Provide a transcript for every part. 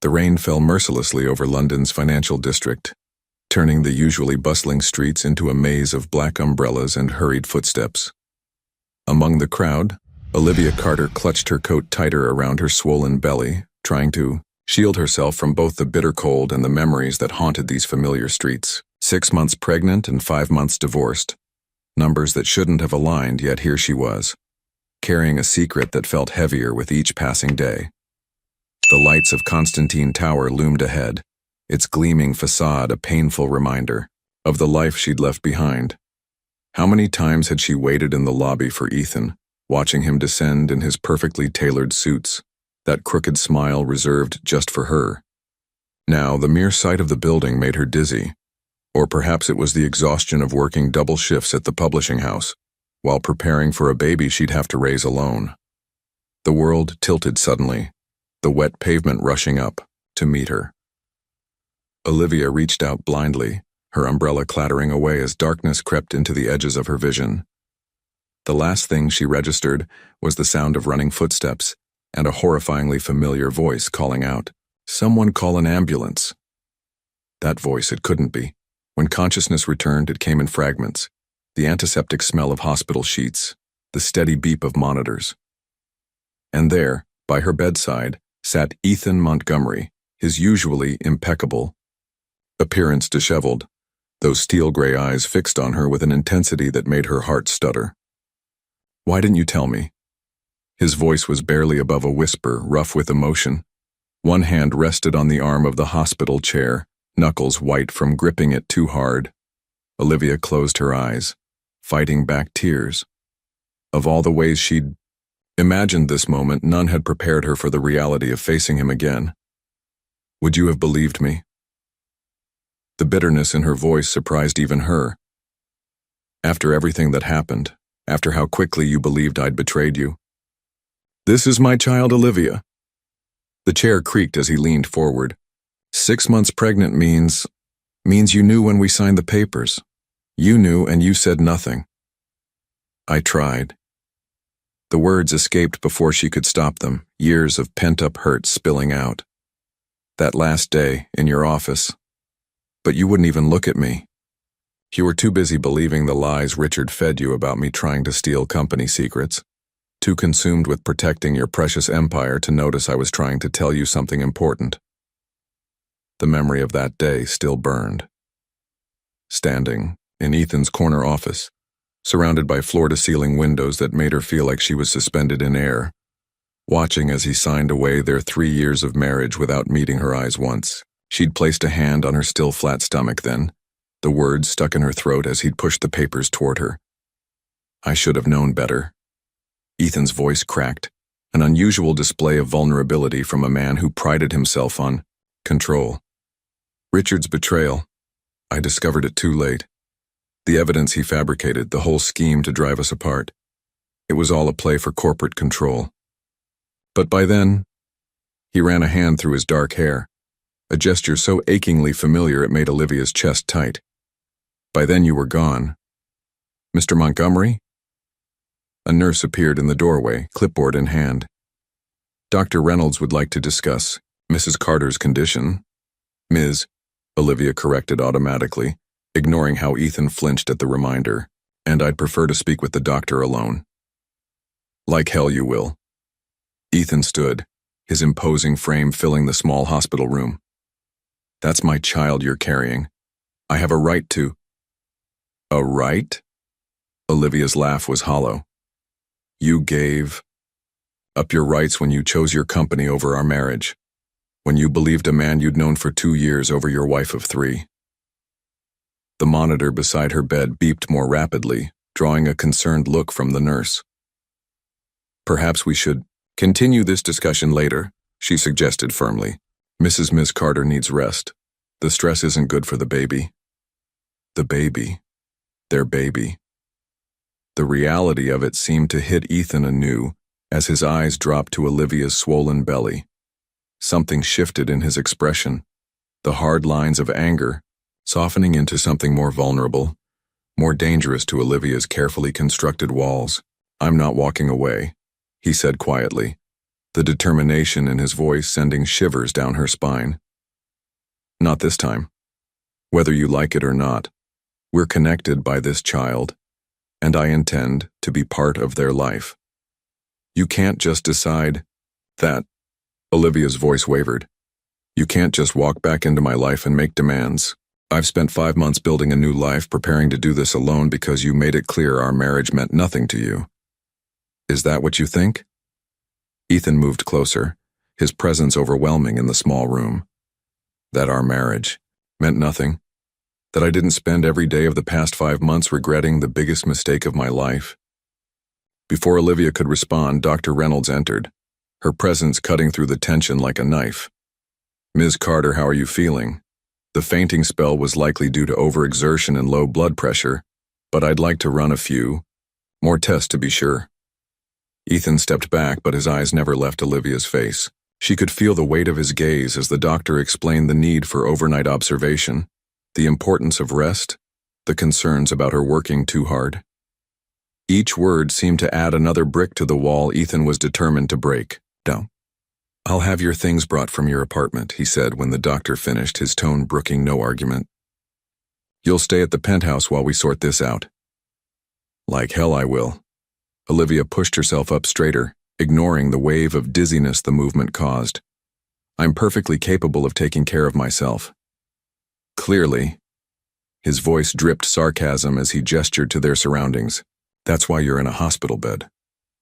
The rain fell mercilessly over London's financial district, turning the usually bustling streets into a maze of black umbrellas and hurried footsteps. Among the crowd, Olivia Carter clutched her coat tighter around her swollen belly, trying to shield herself from both the bitter cold and the memories that haunted these familiar streets. 6 months pregnant and 5 months divorced. Numbers that shouldn't have aligned, yet here she was, carrying a secret that felt heavier with each passing day. The lights of Constantine Tower loomed ahead, its gleaming facade a painful reminder of the life she'd left behind. How many times had she waited in the lobby for Ethan, watching him descend in his perfectly tailored suits, that crooked smile reserved just for her. Now, the mere sight of the building made her dizzy, or perhaps it was the exhaustion of working double shifts at the publishing house, while preparing for a baby she'd have to raise alone. The world tilted suddenly, the wet pavement rushing up to meet her. Olivia reached out blindly, her umbrella clattering away as darkness crept into the edges of her vision. The last thing she registered was the sound of running footsteps and a horrifyingly familiar voice calling out, "Someone call an ambulance." That voice, it couldn't be. When consciousness returned, it came in fragments, the antiseptic smell of hospital sheets, the steady beep of monitors. And there, by her bedside, sat Ethan Montgomery, his usually impeccable appearance disheveled, those steel-gray eyes fixed on her with an intensity that made her heart stutter. "Why didn't you tell me?" His voice was barely above a whisper, rough with emotion. One hand rested on the arm of the hospital chair, knuckles white from gripping it too hard. Olivia closed her eyes, fighting back tears. Of all the ways she'd imagined this moment, none had prepared her for the reality of facing him again. "Would you have believed me?" The bitterness in her voice surprised even her. "After everything that happened, after how quickly you believed I'd betrayed you." "This is my child, Olivia." The chair creaked as he leaned forward. 6 months pregnant means you knew when we signed the papers. You knew and you said nothing." "I tried." The words escaped before she could stop them, years of pent-up hurt spilling out. "That last day, in your office. But you wouldn't even look at me. You were too busy believing the lies Richard fed you about me trying to steal company secrets, too consumed with protecting your precious empire to notice I was trying to tell you something important." The memory of that day still burned. Standing in Ethan's corner office, surrounded by floor-to-ceiling windows that made her feel like she was suspended in air, watching as he signed away their 3 years of marriage without meeting her eyes once. She'd placed a hand on her still flat stomach then, the words stuck in her throat as he'd pushed the papers toward her. "I should have known better." Ethan's voice cracked, an unusual display of vulnerability from a man who prided himself on control. "Richard's betrayal. I discovered it too late. The evidence he fabricated, the whole scheme to drive us apart. It was all a play for corporate control. But by then," he ran a hand through his dark hair, a gesture so achingly familiar it made Olivia's chest tight. "By then you were gone." "Mr. Montgomery?" A nurse appeared in the doorway, clipboard in hand. "Dr. Reynolds would like to discuss Mrs. Carter's condition." "Ms." Olivia corrected automatically, ignoring how Ethan flinched at the reminder. "And I'd prefer to speak with the doctor alone." "Like hell you will." Ethan stood, his imposing frame filling the small hospital room. "That's my child you're carrying. I have a right to—" "A right?" Olivia's laugh was hollow. "You gave up your rights when you chose your company over our marriage, when you believed a man you'd known for 2 years over your wife of 3. The monitor beside her bed beeped more rapidly, drawing a concerned look from the nurse. "Perhaps we should continue this discussion later," she suggested firmly. Miss Carter needs rest. The stress isn't good for the baby." The baby. Their baby. The reality of it seemed to hit Ethan anew as his eyes dropped to Olivia's swollen belly. Something shifted in his expression, the hard lines of anger softening into something more vulnerable, more dangerous to Olivia's carefully constructed walls. "I'm not walking away," he said quietly, the determination in his voice sending shivers down her spine. Not this time. Whether you like it or not, we're connected by this child, and I intend to be part of their life. You can't just decide that. Olivia's voice wavered. You can't just walk back into my life and make demands. I've spent 5 months building a new life, preparing to do this alone because you made it clear our marriage meant nothing to you. Is that what you think? Ethan moved closer, his presence overwhelming in the small room. That our marriage meant nothing? That I didn't spend every day of the past 5 months regretting the biggest mistake of my life? Before Olivia could respond, Dr. Reynolds entered, her presence cutting through the tension like a knife. Ms. Carter, how are you feeling? The fainting spell was likely due to overexertion and low blood pressure, but I'd like to run a few more tests to be sure. Ethan stepped back, but his eyes never left Olivia's face. She could feel the weight of his gaze as the doctor explained the need for overnight observation, the importance of rest, the concerns about her working too hard. Each word seemed to add another brick to the wall Ethan was determined to break down. I'll have your things brought from your apartment, he said when the doctor finished, his tone brooking no argument. You'll stay at the penthouse while we sort this out. Like hell I will. Olivia pushed herself up straighter, ignoring the wave of dizziness the movement caused. I'm perfectly capable of taking care of myself. Clearly. His voice dripped sarcasm as he gestured to their surroundings. That's why you're in a hospital bed.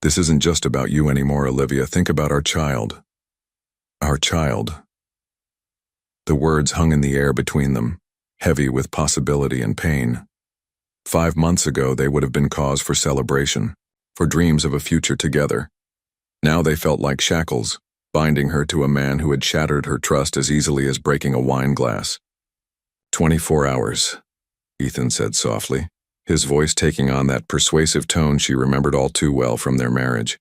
This isn't just about you anymore, Olivia. Think about our child. Our child. The words hung in the air between them, heavy with possibility and pain. 5 months ago, they would have been cause for celebration, for dreams of a future together. Now they felt like shackles, binding her to a man who had shattered her trust as easily as breaking a wine glass. 24 hours, Ethan said softly, his voice taking on that persuasive tone she remembered all too well from their marriage.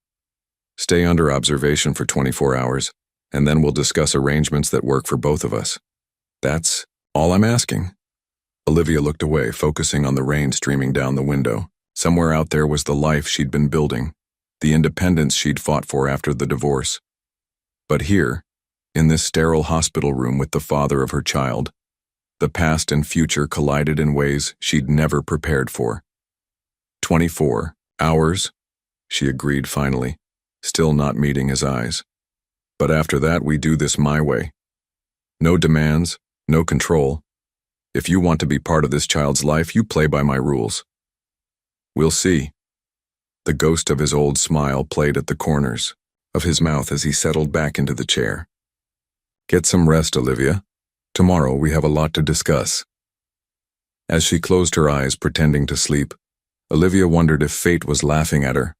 Stay under observation for 24 hours, and then we'll discuss arrangements that work for both of us. That's all I'm asking. Olivia looked away, focusing on the rain streaming down the window. Somewhere out there was the life she'd been building, the independence she'd fought for after the divorce. But here, in this sterile hospital room with the father of her child, the past and future collided in ways she'd never prepared for. 24 hours, she agreed finally, still not meeting his eyes. But after that, we do this my way. No demands, no control. If you want to be part of this child's life, you play by my rules. We'll see. The ghost of his old smile played at the corners of his mouth as he settled back into the chair. Get some rest, Olivia. Tomorrow we have a lot to discuss. As she closed her eyes, pretending to sleep, Olivia wondered if fate was laughing at her.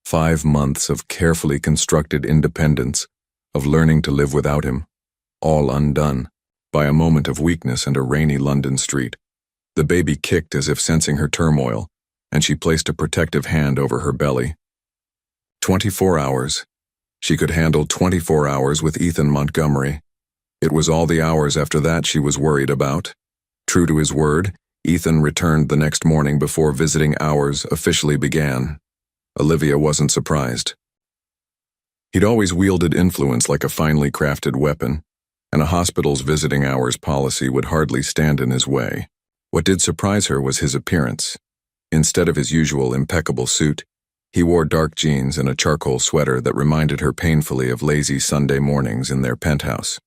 5 months of carefully constructed independence, of learning to live without him, all undone by a moment of weakness and a rainy London street. The baby kicked as if sensing her turmoil, and she placed a protective hand over her belly. 24 hours. She could handle 24 hours with Ethan Montgomery. It was all the hours after that she was worried about. True to his word, Ethan returned the next morning before visiting hours officially began. Olivia wasn't surprised. He'd always wielded influence like a finely crafted weapon, and a hospital's visiting hours policy would hardly stand in his way. What did surprise her was his appearance. Instead of his usual impeccable suit, he wore dark jeans and a charcoal sweater that reminded her painfully of lazy Sunday mornings in their penthouse.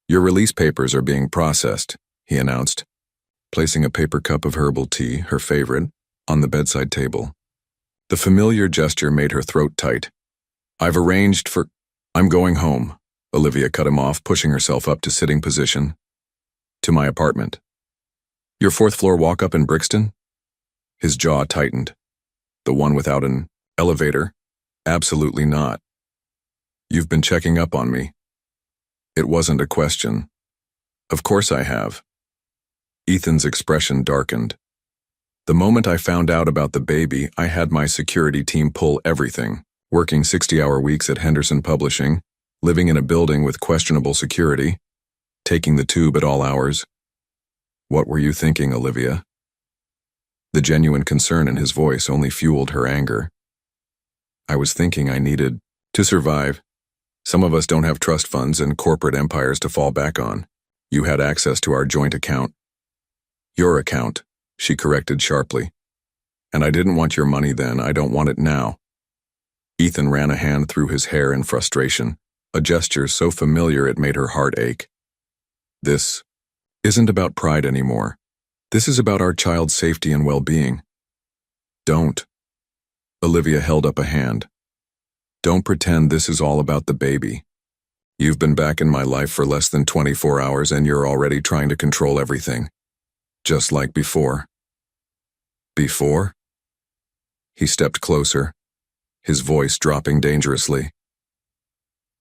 Your release papers are being processed, he announced, placing a paper cup of herbal tea, her favorite, on the bedside table. The familiar gesture made her throat tight. I've arranged for... I'm going home, Olivia cut him off, pushing herself up to sitting position. To my apartment. Your 4th floor walk-up in Brixton? His jaw tightened. The one without an elevator? Absolutely not. You've been checking up on me. It wasn't a question. Of course I have. Ethan's expression darkened. The moment I found out about the baby, I had my security team pull everything. Working 60-hour weeks at Henderson Publishing, living in a building with questionable security, taking the tube at all hours. What were you thinking, Olivia? The genuine concern in his voice only fueled her anger. I was thinking I needed to survive, Some of us don't have trust funds and corporate empires to fall back on. You had access to our joint account. Your account, she corrected sharply. And I didn't want your money then, I don't want it now. Ethan ran a hand through his hair in frustration, a gesture so familiar it made her heart ache. This isn't about pride anymore. This is about our child's safety and well-being. Don't. Olivia held up a hand. Don't pretend this is all about the baby. You've been back in my life for less than 24 hours and you're already trying to control everything. Just like before. Before? He stepped closer, his voice dropping dangerously.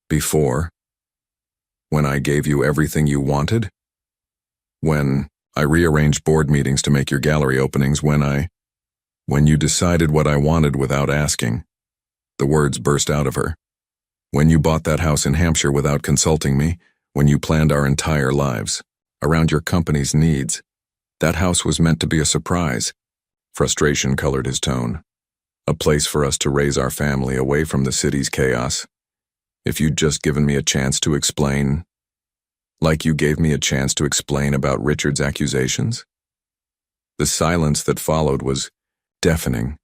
Before? When I gave you everything you wanted? When I rearranged board meetings to make your gallery openings, when you decided what I wanted without asking. The words burst out of her. When you bought that house in Hampshire without consulting me, when you planned our entire lives around your company's needs. That house was meant to be a surprise. Frustration colored his tone. A place for us to raise our family away from the city's chaos. If you'd just given me a chance to explain, like you gave me a chance to explain about Richard's accusations. The silence that followed was deafening.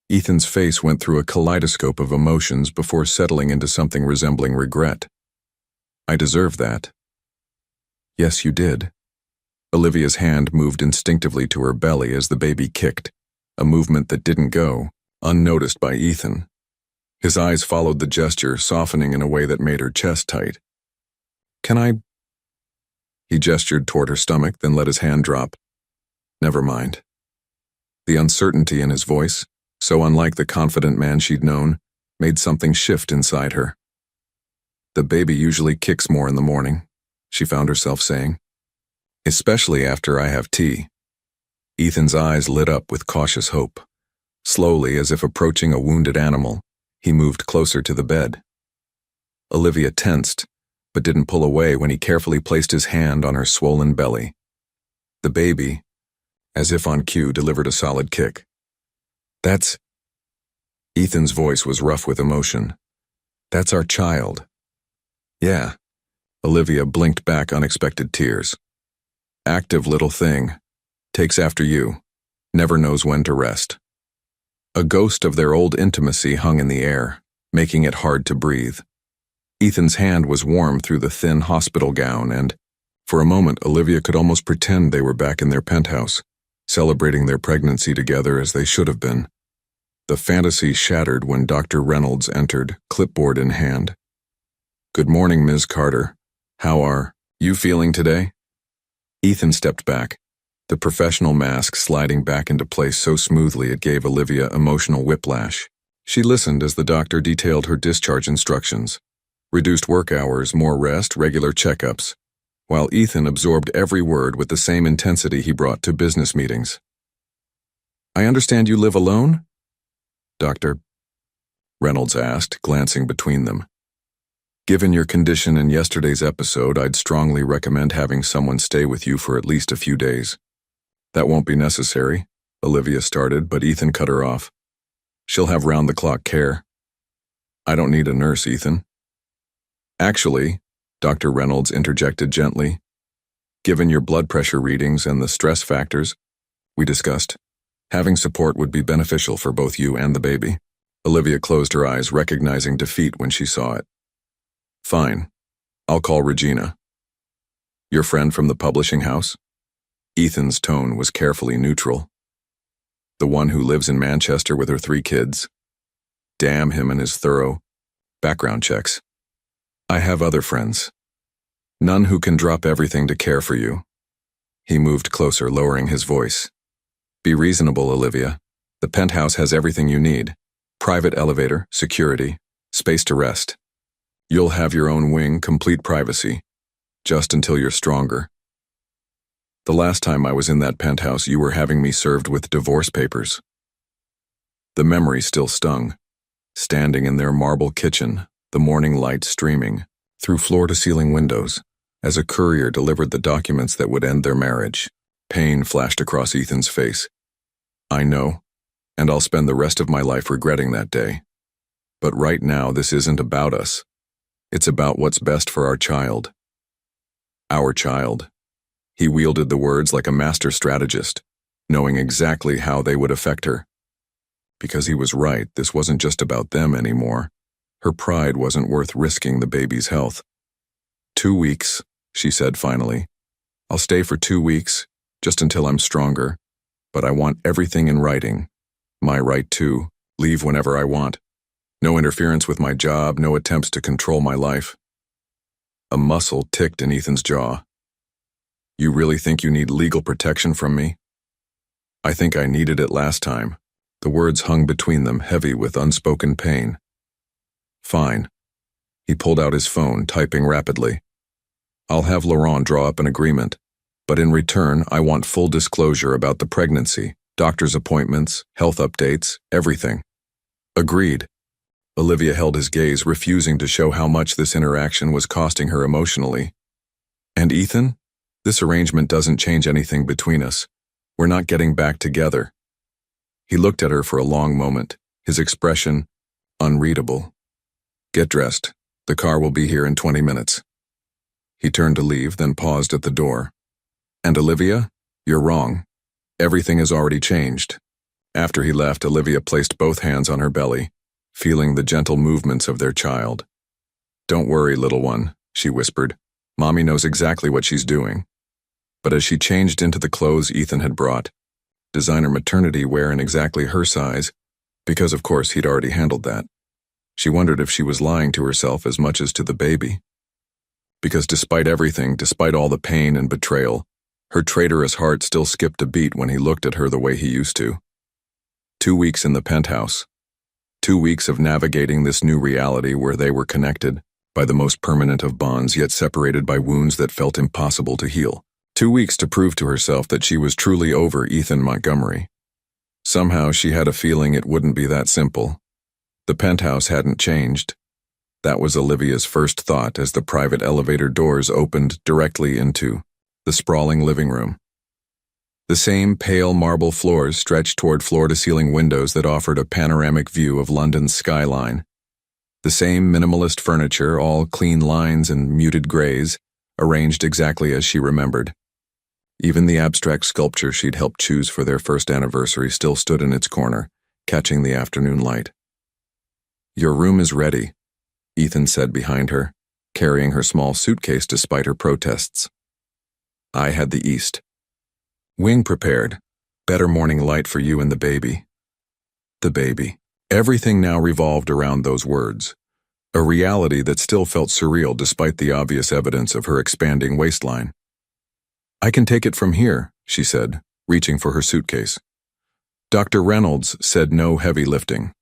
Ethan's face went through a kaleidoscope of emotions before settling into something resembling regret. I deserve that. Yes, you did. Olivia's hand moved instinctively to her belly as the baby kicked, a movement that didn't go unnoticed by Ethan. His eyes followed the gesture, softening in a way that made her chest tight. Can I? He gestured toward her stomach, then let his hand drop. Never mind. The uncertainty in his voice, so unlike the confident man she'd known, made something shift inside her. The baby usually kicks more in the morning, she found herself saying. Especially after I have tea. Ethan's eyes lit up with cautious hope. Slowly, as if approaching a wounded animal, he moved closer to the bed. Olivia tensed, but didn't pull away when he carefully placed his hand on her swollen belly. The baby, as if on cue, delivered a solid kick. That's... Ethan's voice was rough with emotion. That's our child. Yeah. Olivia blinked back unexpected tears. Active little thing. Takes after you. Never knows when to rest. A ghost of their old intimacy hung in the air, making it hard to breathe. Ethan's hand was warm through the thin hospital gown and, for a moment, Olivia could almost pretend they were back in their penthouse, celebrating their pregnancy together as they should have been. The fantasy shattered when Dr. Reynolds entered, clipboard in hand. Good morning, Ms. Carter. How are you feeling today? Ethan stepped back, the professional mask sliding back into place so smoothly it gave Olivia emotional whiplash. She listened as the doctor detailed her discharge instructions. Reduced work hours, more rest, regular checkups, while Ethan absorbed every word with the same intensity he brought to business meetings. I understand you live alone? Dr. Reynolds asked, glancing between them. Given your condition in yesterday's episode, I'd strongly recommend having someone stay with you for at least a few days. That won't be necessary, Olivia started, but Ethan cut her off. She'll have round-the-clock care. I don't need a nurse, Ethan. Actually, Dr. Reynolds interjected gently, given your blood pressure readings and the stress factors we discussed, having support would be beneficial for both you and the baby. Olivia closed her eyes, recognizing defeat when she saw it. Fine. I'll call Regina. Your friend from the publishing house? Ethan's tone was carefully neutral. The one who lives in Manchester with her 3 kids. Damn him and his thorough background checks. I have other friends. None who can drop everything to care for you. He moved closer, lowering his voice. Be reasonable, Olivia. The penthouse has everything you need. Private elevator, security, space to rest. You'll have your own wing, complete privacy. Just until you're stronger. The last time I was in that penthouse, you were having me served with divorce papers. The memory still stung. Standing in their marble kitchen, the morning light streaming through floor-to-ceiling windows, as a courier delivered the documents that would end their marriage. Pain flashed across Ethan's face. I know, and I'll spend the rest of my life regretting that day. But right now, this isn't about us. It's about what's best for our child. Our child. He wielded the words like a master strategist, knowing exactly how they would affect her. Because he was right, this wasn't just about them anymore. Her pride wasn't worth risking the baby's health. 2 weeks, she said finally. I'll stay for 2 weeks, just until I'm stronger. But I want everything in writing. My right to leave whenever I want. No interference with my job, no attempts to control my life. A muscle ticked in Ethan's jaw. You really think you need legal protection from me? I think I needed it last time. The words hung between them, heavy with unspoken pain. Fine. He pulled out his phone, typing rapidly. I'll have Laurent draw up an agreement, but in return, I want full disclosure about the pregnancy, doctor's appointments, health updates, everything. Agreed. Olivia held his gaze, refusing to show how much this interaction was costing her emotionally. And Ethan? This arrangement doesn't change anything between us. We're not getting back together. He looked at her for a long moment, his expression unreadable. Get dressed. The car will be here in 20 minutes. He turned to leave, then paused at the door. And Olivia, you're wrong. Everything has already changed. After he left, Olivia placed both hands on her belly, feeling the gentle movements of their child. Don't worry, little one, she whispered. Mommy knows exactly what she's doing. But as she changed into the clothes Ethan had brought, designer maternity wear in exactly her size, because of course he'd already handled that, she wondered if she was lying to herself as much as to the baby. Because despite everything, despite all the pain and betrayal, her traitorous heart still skipped a beat when he looked at her the way he used to. 2 weeks in the penthouse. 2 weeks of navigating this new reality where they were connected by the most permanent of bonds, yet separated by wounds that felt impossible to heal. 2 weeks to prove to herself that she was truly over Ethan Montgomery. Somehow she had a feeling it wouldn't be that simple. The penthouse hadn't changed. That was Olivia's first thought as the private elevator doors opened directly into the sprawling living room. The same pale marble floors stretched toward floor-to-ceiling windows that offered a panoramic view of London's skyline. The same minimalist furniture, all clean lines and muted grays, arranged exactly as she remembered. Even the abstract sculpture she'd helped choose for their first anniversary still stood in its corner, catching the afternoon light. Your room is ready, Ethan said behind her, carrying her small suitcase despite her protests. I had the east. Wing prepared. Better morning light for you and the baby. The baby. Everything now revolved around those words, a reality that still felt surreal despite the obvious evidence of her expanding waistline. I can take it from here, she said, reaching for her suitcase. Dr. Reynolds said no heavy lifting.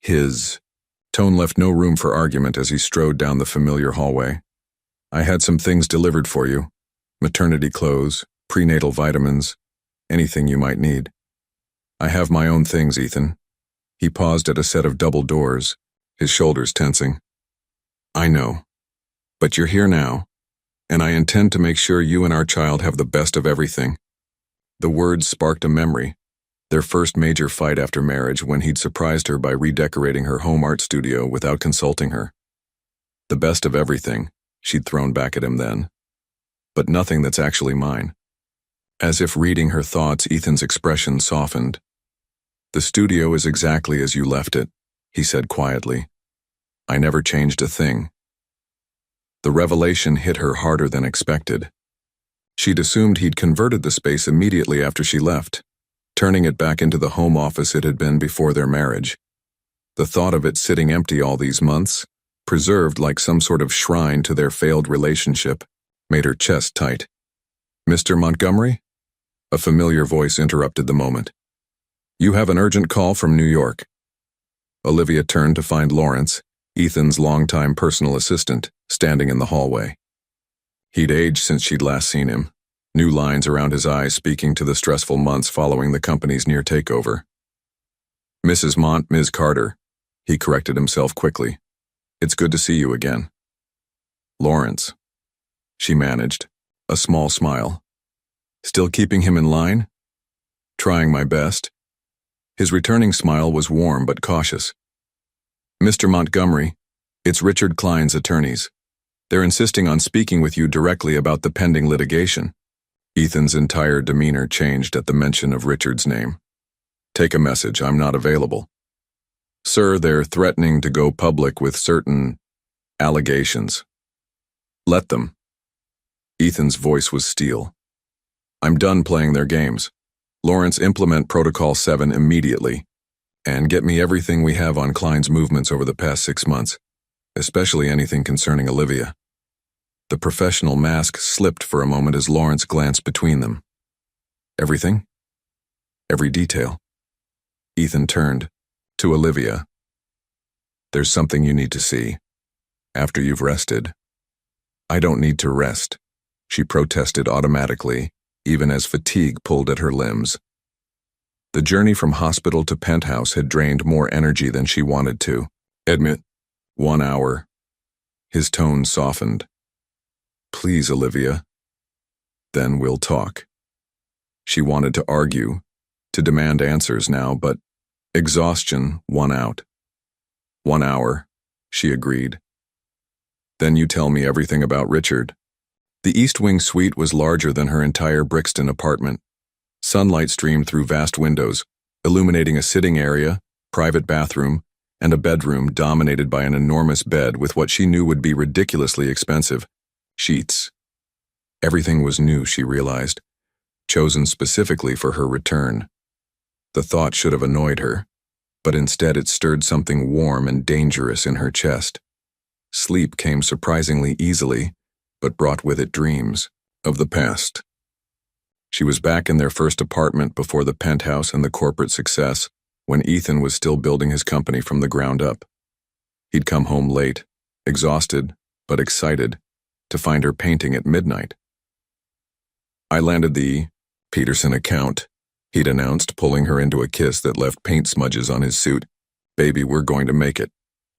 His tone left no room for argument as he strode down the familiar hallway. I had some things delivered for you. Maternity clothes, prenatal vitamins, anything you might need. I have my own things, Ethan. He paused at a set of double doors, his shoulders tensing. I know. But you're here now, and I intend to make sure you and our child have the best of everything. The words sparked a memory, their first major fight after marriage when he'd surprised her by redecorating her home art studio without consulting her. The best of everything, she'd thrown back at him then. But nothing that's actually mine. As if reading her thoughts, Ethan's expression softened. The studio is exactly as you left it, he said quietly. I never changed a thing. The revelation hit her harder than expected. She'd assumed he'd converted the space immediately after she left, turning it back into the home office it had been before their marriage. The thought of it sitting empty all these months, preserved like some sort of shrine to their failed relationship, made her chest tight. Mr. Montgomery? A familiar voice interrupted the moment. You have an urgent call from New York. Olivia turned to find Lawrence, Ethan's longtime personal assistant, standing in the hallway. He'd aged since she'd last seen him, new lines around his eyes speaking to the stressful months following the company's near takeover. Ms. Carter, he corrected himself quickly. It's good to see you again. Lawrence, she managed, a small smile. Still keeping him in line? Trying my best. His returning smile was warm but cautious. Mr. Montgomery, It's Richard Klein's attorneys. They're insisting on speaking with you directly about the pending litigation. Ethan's entire demeanor changed at the mention of Richard's name. Take a message, I'm not available. Sir, they're threatening to go public with certain allegations. Let them. Ethan's voice was steel. I'm done playing their games. Lawrence, implement Protocol 7 immediately. And get me everything we have on Klein's movements over the past 6 months, especially anything concerning Olivia. The professional mask slipped for a moment as Lawrence glanced between them. Everything? Every detail. Ethan turned to Olivia. There's something you need to see. After you've rested. I don't need to rest, she protested automatically, even as fatigue pulled at her limbs. The journey from hospital to penthouse had drained more energy than she wanted to. Admit, 1 hour. His tone softened. Please, Olivia. Then we'll talk. She wanted to argue, to demand answers now, but exhaustion won out. 1 hour, she agreed. Then you tell me everything about Richard. The East Wing suite was larger than her entire Brixton apartment. Sunlight streamed through vast windows, illuminating a sitting area, private bathroom, and a bedroom dominated by an enormous bed with what she knew would be ridiculously expensive sheets. Everything was new, she realized, chosen specifically for her return. The thought should have annoyed her, but instead it stirred something warm and dangerous in her chest. Sleep came surprisingly easily, but brought with it dreams of the past. She was back in their first apartment before the penthouse and the corporate success, when Ethan was still building his company from the ground up. He'd come home late, exhausted, but excited, to find her painting at midnight. I landed the Peterson account, he'd announced, pulling her into a kiss that left paint smudges on his suit. Baby, we're going to make it.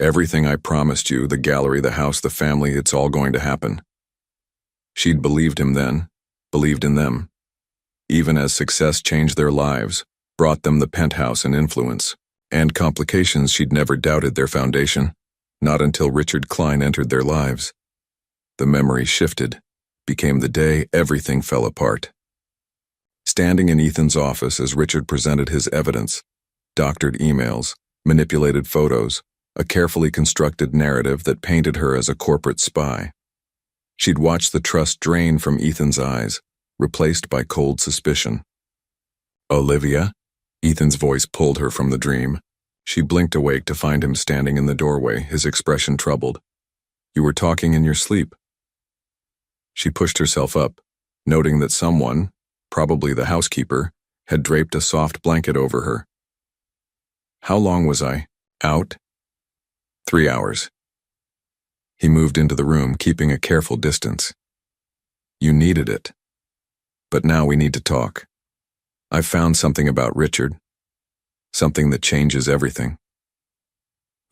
Everything I promised you, the gallery, the house, the family, it's all going to happen. She'd believed him then, believed in them. Even as success changed their lives, brought them the penthouse and influence, and complications, she'd never doubted their foundation, not until Richard Klein entered their lives. The memory shifted, became the day everything fell apart. Standing in Ethan's office as Richard presented his evidence, doctored emails, manipulated photos, a carefully constructed narrative that painted her as a corporate spy. She'd watched the trust drain from Ethan's eyes, replaced by cold suspicion. Olivia? Ethan's voice pulled her from the dream. She blinked awake to find him standing in the doorway, his expression troubled. You were talking in your sleep. She pushed herself up, noting that someone, probably the housekeeper, had draped a soft blanket over her. How long was I out? 3 hours. He moved into the room, keeping a careful distance. You needed it. But now we need to talk. I've found something about Richard. Something that changes everything.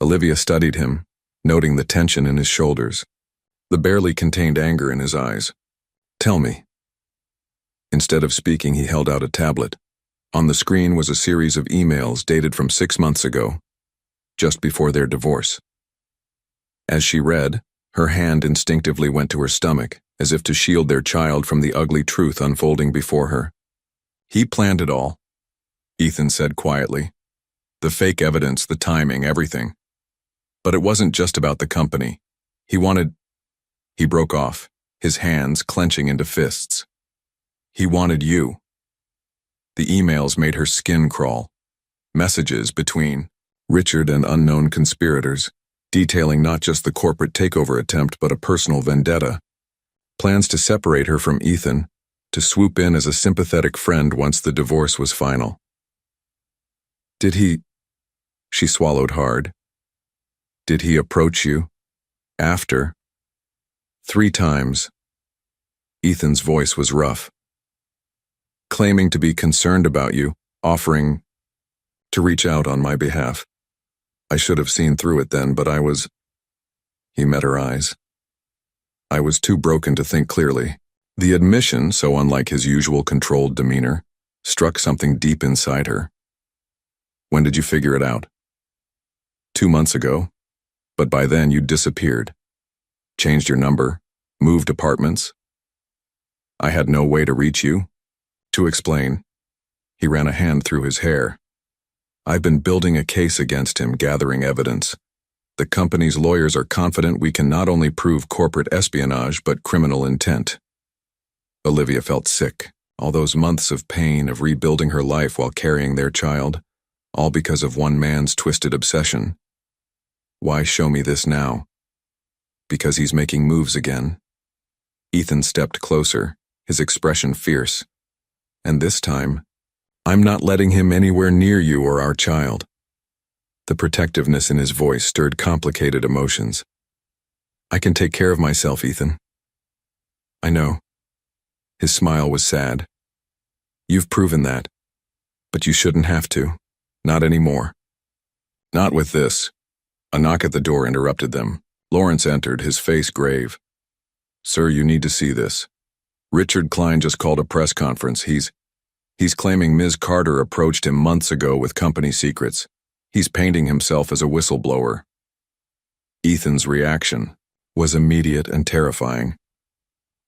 Olivia studied him, noting the tension in his shoulders, the barely contained anger in his eyes. Tell me. Instead of speaking, he held out a tablet. On the screen was a series of emails dated from 6 months ago, just before their divorce. As she read, her hand instinctively went to her stomach, as if to shield their child from the ugly truth unfolding before her. He planned it all, Ethan said quietly. The fake evidence, the timing, everything. But it wasn't just about the company. He broke off, his hands clenching into fists. He wanted you. The emails made her skin crawl. Messages between Richard and unknown conspirators, detailing not just the corporate takeover attempt but a personal vendetta. Plans to separate her from Ethan, to swoop in as a sympathetic friend once the divorce was final. Did he? She swallowed hard. Did he approach you? After? 3 times. Ethan's voice was rough. Claiming to be concerned about you, offering to reach out on my behalf. I should have seen through it then, but He met her eyes. I was too broken to think clearly. The admission, so unlike his usual controlled demeanor, struck something deep inside her. When did you figure it out? 2 months ago. But by then you'd disappeared. Changed your number, moved apartments. I had no way to reach you. To explain, he ran a hand through his hair. I've been building a case against him, gathering evidence. The company's lawyers are confident we can not only prove corporate espionage, but criminal intent. Olivia felt sick. All those months of pain of rebuilding her life while carrying their child, all because of one man's twisted obsession. Why show me this now? Because he's making moves again. Ethan stepped closer, his expression fierce. And this time, I'm not letting him anywhere near you or our child. The protectiveness in his voice stirred complicated emotions. I can take care of myself, Ethan. I know. His smile was sad. You've proven that. But you shouldn't have to. Not anymore. Not with this. A knock at the door interrupted them. Lawrence entered, his face grave. Sir, you need to see this. Richard Klein just called a press conference. He's claiming Ms. Carter approached him months ago with company secrets. He's painting himself as a whistleblower. Ethan's reaction was immediate and terrifying.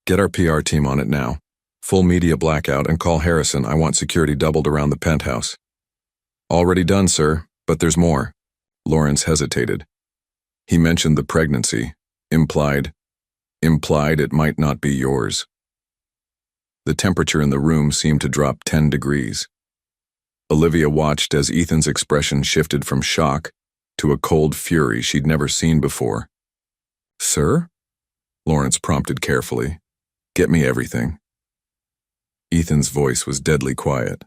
Get our PR team on it now. Full media blackout and call Harrison. I want security doubled around the penthouse. Already done, sir, but there's more. Lawrence hesitated. He mentioned the pregnancy, implied it might not be yours. The temperature in the room seemed to drop 10 degrees. Olivia watched as Ethan's expression shifted from shock to a cold fury she'd never seen before. Sir? Lawrence prompted carefully. Get me everything. Ethan's voice was deadly quiet.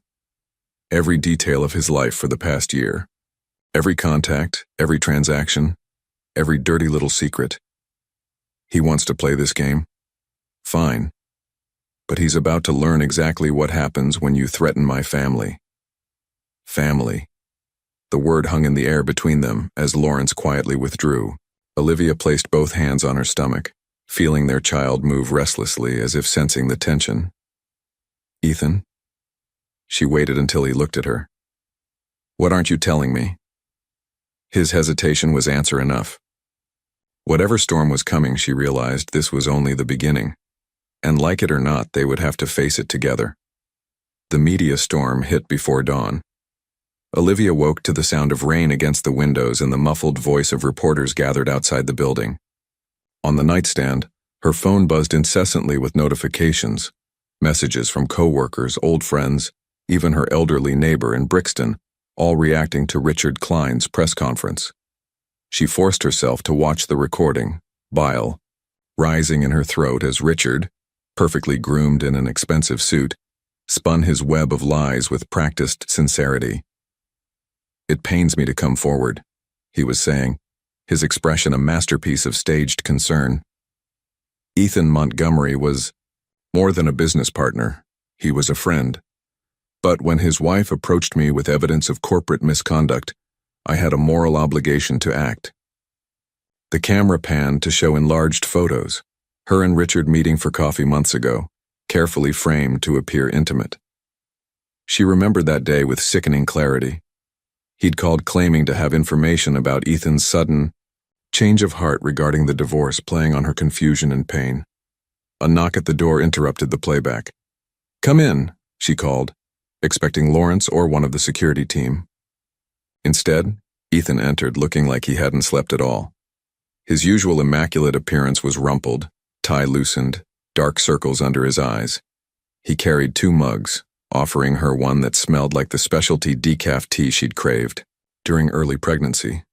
Every detail of his life for the past year. Every contact, every transaction, every dirty little secret. He wants to play this game? Fine. But he's about to learn exactly what happens when you threaten my family. Family. The word hung in the air between them as Lawrence quietly withdrew. Olivia placed both hands on her stomach, feeling their child move restlessly as if sensing the tension. Ethan? She waited until he looked at her. What aren't you telling me? His hesitation was answer enough. Whatever storm was coming, she realized this was only the beginning. And like it or not, they would have to face it together. The media storm hit before dawn. Olivia woke to the sound of rain against the windows and the muffled voice of reporters gathered outside the building. On the nightstand, her phone buzzed incessantly with notifications, messages from coworkers, old friends, even her elderly neighbor in Brixton, all reacting to Richard Klein's press conference. She forced herself to watch the recording, bile rising in her throat as Richard, perfectly groomed in an expensive suit, spun his web of lies with practiced sincerity. It pains me to come forward, he was saying, his expression a masterpiece of staged concern. Ethan Montgomery was more than a business partner, he was a friend. But when his wife approached me with evidence of corporate misconduct, I had a moral obligation to act. The camera panned to show enlarged photos, her and Richard meeting for coffee months ago, carefully framed to appear intimate. She remembered that day with sickening clarity. He'd called claiming to have information about Ethan's sudden change of heart regarding the divorce, playing on her confusion and pain. A knock at the door interrupted the playback. Come in, she called, expecting Lawrence or one of the security team. Instead, Ethan entered looking like he hadn't slept at all. His usual immaculate appearance was rumpled, tie loosened, dark circles under his eyes. He carried 2 mugs, offering her one that smelled like the specialty decaf tea she'd craved during early pregnancy.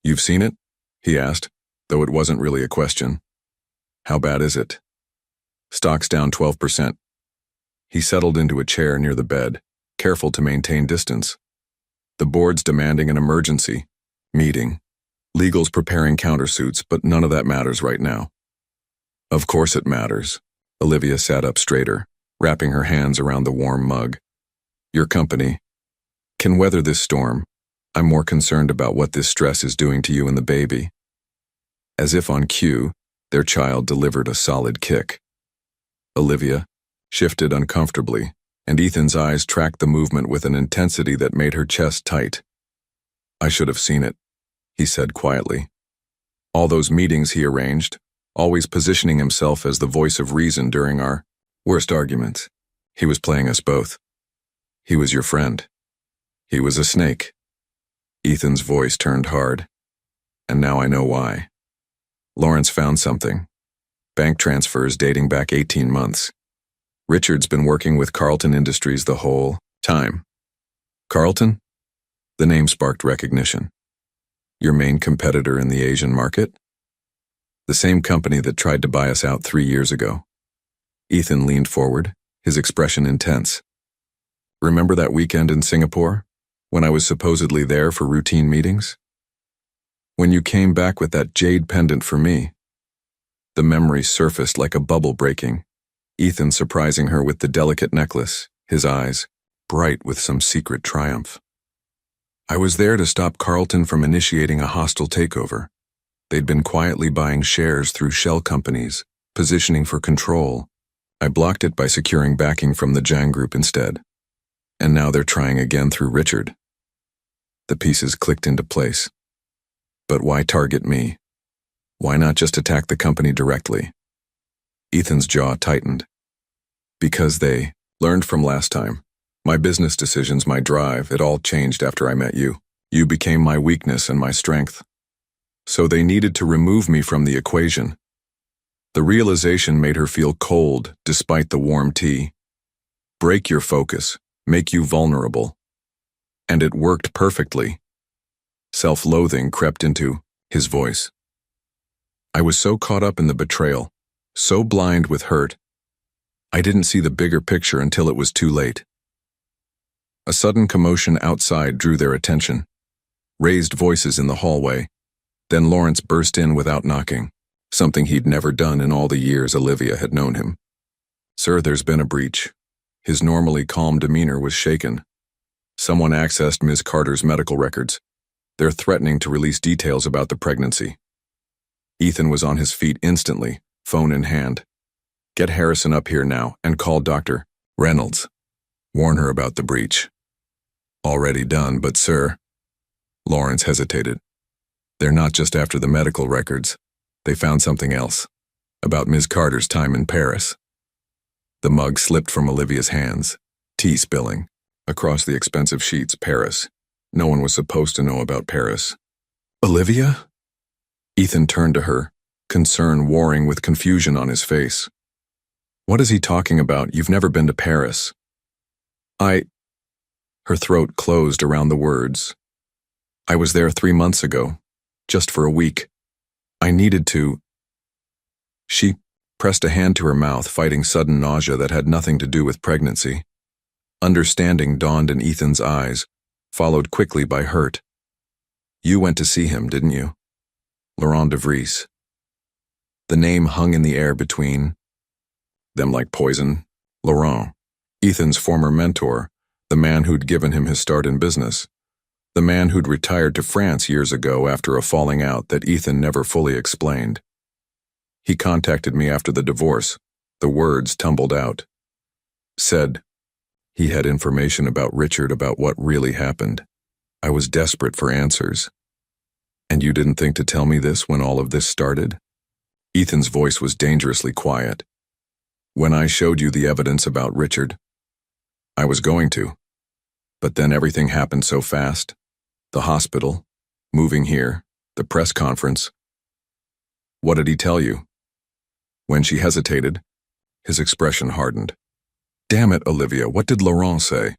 You've seen it? He asked, though it wasn't really a question. How bad is it? Stock's down 12%. He settled into a chair near the bed, careful to maintain distance. The board's demanding an emergency meeting. Legal's preparing countersuits, but none of that matters right now. Of course it matters. Olivia sat up straighter, wrapping her hands around the warm mug. Your company can weather this storm. I'm more concerned about what this stress is doing to you and the baby. As if on cue, their child delivered a solid kick. Olivia shifted uncomfortably, and Ethan's eyes tracked the movement with an intensity that made her chest tight. I should have seen it, he said quietly. All those meetings he arranged, always positioning himself as the voice of reason during our worst arguments. He was playing us both. He was your friend. He was a snake. Ethan's voice turned hard. And now I know why. Lawrence found something. Bank transfers dating back 18 months. Richard's been working with Carlton Industries the whole time. Carlton? The name sparked recognition. Your main competitor in the Asian market? The same company that tried to buy us out 3 years ago. Ethan leaned forward, his expression intense. Remember that weekend in Singapore, when I was supposedly there for routine meetings? When you came back with that jade pendant for me? The memory surfaced like a bubble breaking, Ethan surprising her with the delicate necklace, his eyes bright with some secret triumph. I was there to stop Carlton from initiating a hostile takeover. They'd been quietly buying shares through shell companies, positioning for control. I blocked it by securing backing from the Jiang Group instead. And now they're trying again through Richard. The pieces clicked into place. But why target me? Why not just attack the company directly? Ethan's jaw tightened. Because they learned from last time. My business decisions, my drive, it all changed after I met you. You became my weakness and my strength. So they needed to remove me from the equation. The realization made her feel cold despite the warm tea. Break your focus, make you vulnerable. And it worked perfectly. Self-loathing crept into his voice. I was so caught up in the betrayal, so blind with hurt, I didn't see the bigger picture until it was too late. A sudden commotion outside drew their attention. Raised voices in the hallway. Then Lawrence burst in without knocking, something he'd never done in all the years Olivia had known him. Sir, there's been a breach. His normally calm demeanor was shaken. Someone accessed Ms. Carter's medical records. They're threatening to release details about the pregnancy. Ethan was on his feet instantly, phone in hand. Get Harrison up here now and call Dr. Reynolds. Warn her about the breach. Already done, but sir. Lawrence hesitated. They're not just after the medical records. They found something else. About Ms. Carter's time in Paris. The mug slipped from Olivia's hands, tea spilling. Across the expensive sheets, Paris. No one was supposed to know about Paris. Olivia? Ethan turned to her, concern warring with confusion on his face. What is he talking about? You've never been to Paris. Her throat closed around the words. I was there 3 months ago, just for a week. I needed to. She pressed a hand to her mouth, fighting sudden nausea that had nothing to do with pregnancy. Understanding dawned in Ethan's eyes, followed quickly by hurt. You went to see him, didn't you? Laurent de Vries. The name hung in the air between them like poison. Laurent, Ethan's former mentor, the man who'd given him his start in business. The man who'd retired to France years ago after a falling out that Ethan never fully explained. He contacted me after the divorce. The words tumbled out. Said he had information about Richard, about what really happened. I was desperate for answers. And you didn't think to tell me this when all of this started? Ethan's voice was dangerously quiet. When I showed you the evidence about Richard, I was going to. But then everything happened so fast. The hospital, moving here, the press conference. What did he tell you? When she hesitated, his expression hardened. Damn it, Olivia, what did Laurent say?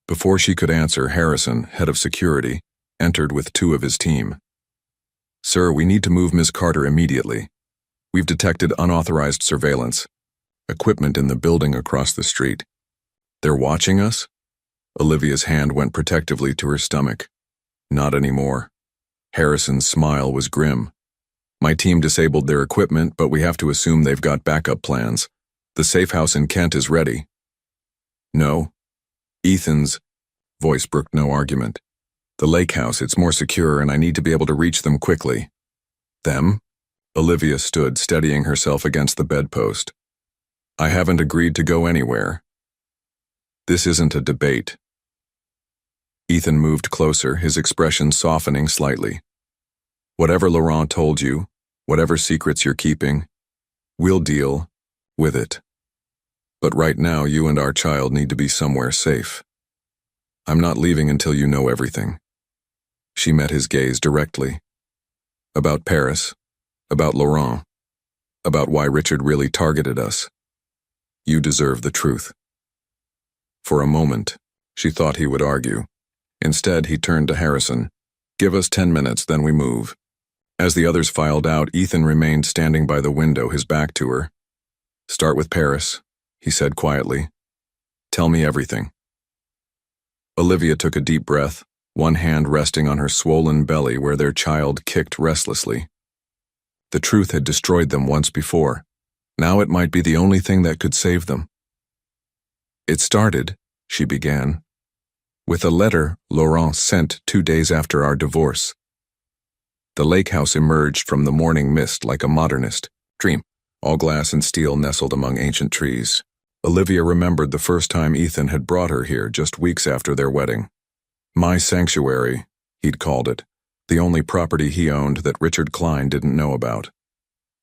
Before she could answer, Harrison, head of security, entered with 2 of his team. Sir, we need to move Ms. Carter immediately. We've detected unauthorized surveillance. Equipment in the building across the street. They're watching us? Olivia's hand went protectively to her stomach. Not anymore. Harrison's smile was grim. My team disabled their equipment, but we have to assume they've got backup plans. The safe house in Kent is ready. No. Ethan's voice brooked no argument. The lake house, it's more secure and I need to be able to reach them quickly. Them? Olivia stood, steadying herself against the bedpost. I haven't agreed to go anywhere. This isn't a debate. Ethan moved closer, his expression softening slightly. Whatever Laurent told you, whatever secrets you're keeping, we'll deal with it. But right now, you and our child need to be somewhere safe. I'm not leaving until you know everything." She met his gaze directly. "About Paris, about Laurent, about why Richard really targeted us. You deserve the truth." For a moment, she thought he would argue. Instead, he turned to Harrison. "Give us 10 minutes, then we move." As the others filed out, Ethan remained standing by the window, his back to her. "Start with Paris," he said quietly. "Tell me everything." Olivia took a deep breath, one hand resting on her swollen belly where their child kicked restlessly. The truth had destroyed them once before. Now it might be the only thing that could save them. "It started," she began, "with a letter Laurent sent 2 days after our divorce. The lake house emerged from the morning mist like a modernist dream, all glass and steel nestled among ancient trees. Olivia remembered the first time Ethan had brought her here just weeks after their wedding. My sanctuary, he'd called it, the only property he owned that Richard Klein didn't know about.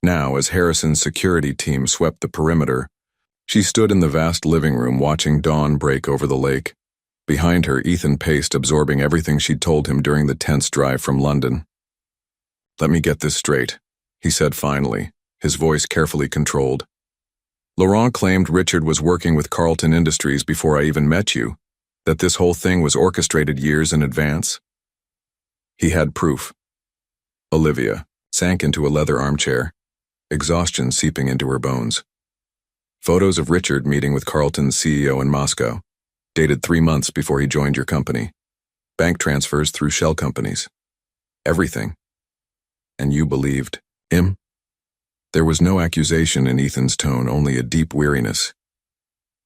Now, as Harrison's security team swept the perimeter, she stood in the vast living room watching dawn break over the lake. Behind her, Ethan paced, absorbing everything she'd told him during the tense drive from London. "Let me get this straight," he said finally, his voice carefully controlled. "Laurent claimed Richard was working with Carlton Industries before I even met you, that this whole thing was orchestrated years in advance?" He had proof. Olivia sank into a leather armchair, exhaustion seeping into her bones. Photos of Richard meeting with Carlton's CEO in Moscow, dated 3 months before he joined your company. Bank transfers through shell companies. Everything. And you believed him? There was no accusation in Ethan's tone, only a deep weariness.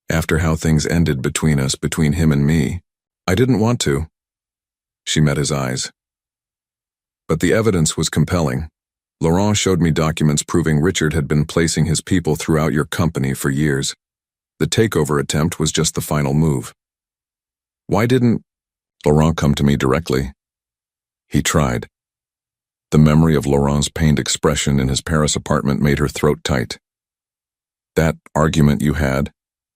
"After how things ended between us, between him and me, I didn't want to." She met his eyes. "But the evidence was compelling. Laurent showed me documents proving Richard had been placing his people throughout your company for years. The takeover attempt was just the final move. Why didn't Laurent come to me directly?" He tried. The memory of Laurent's pained expression in his Paris apartment made her throat tight. "That argument you had,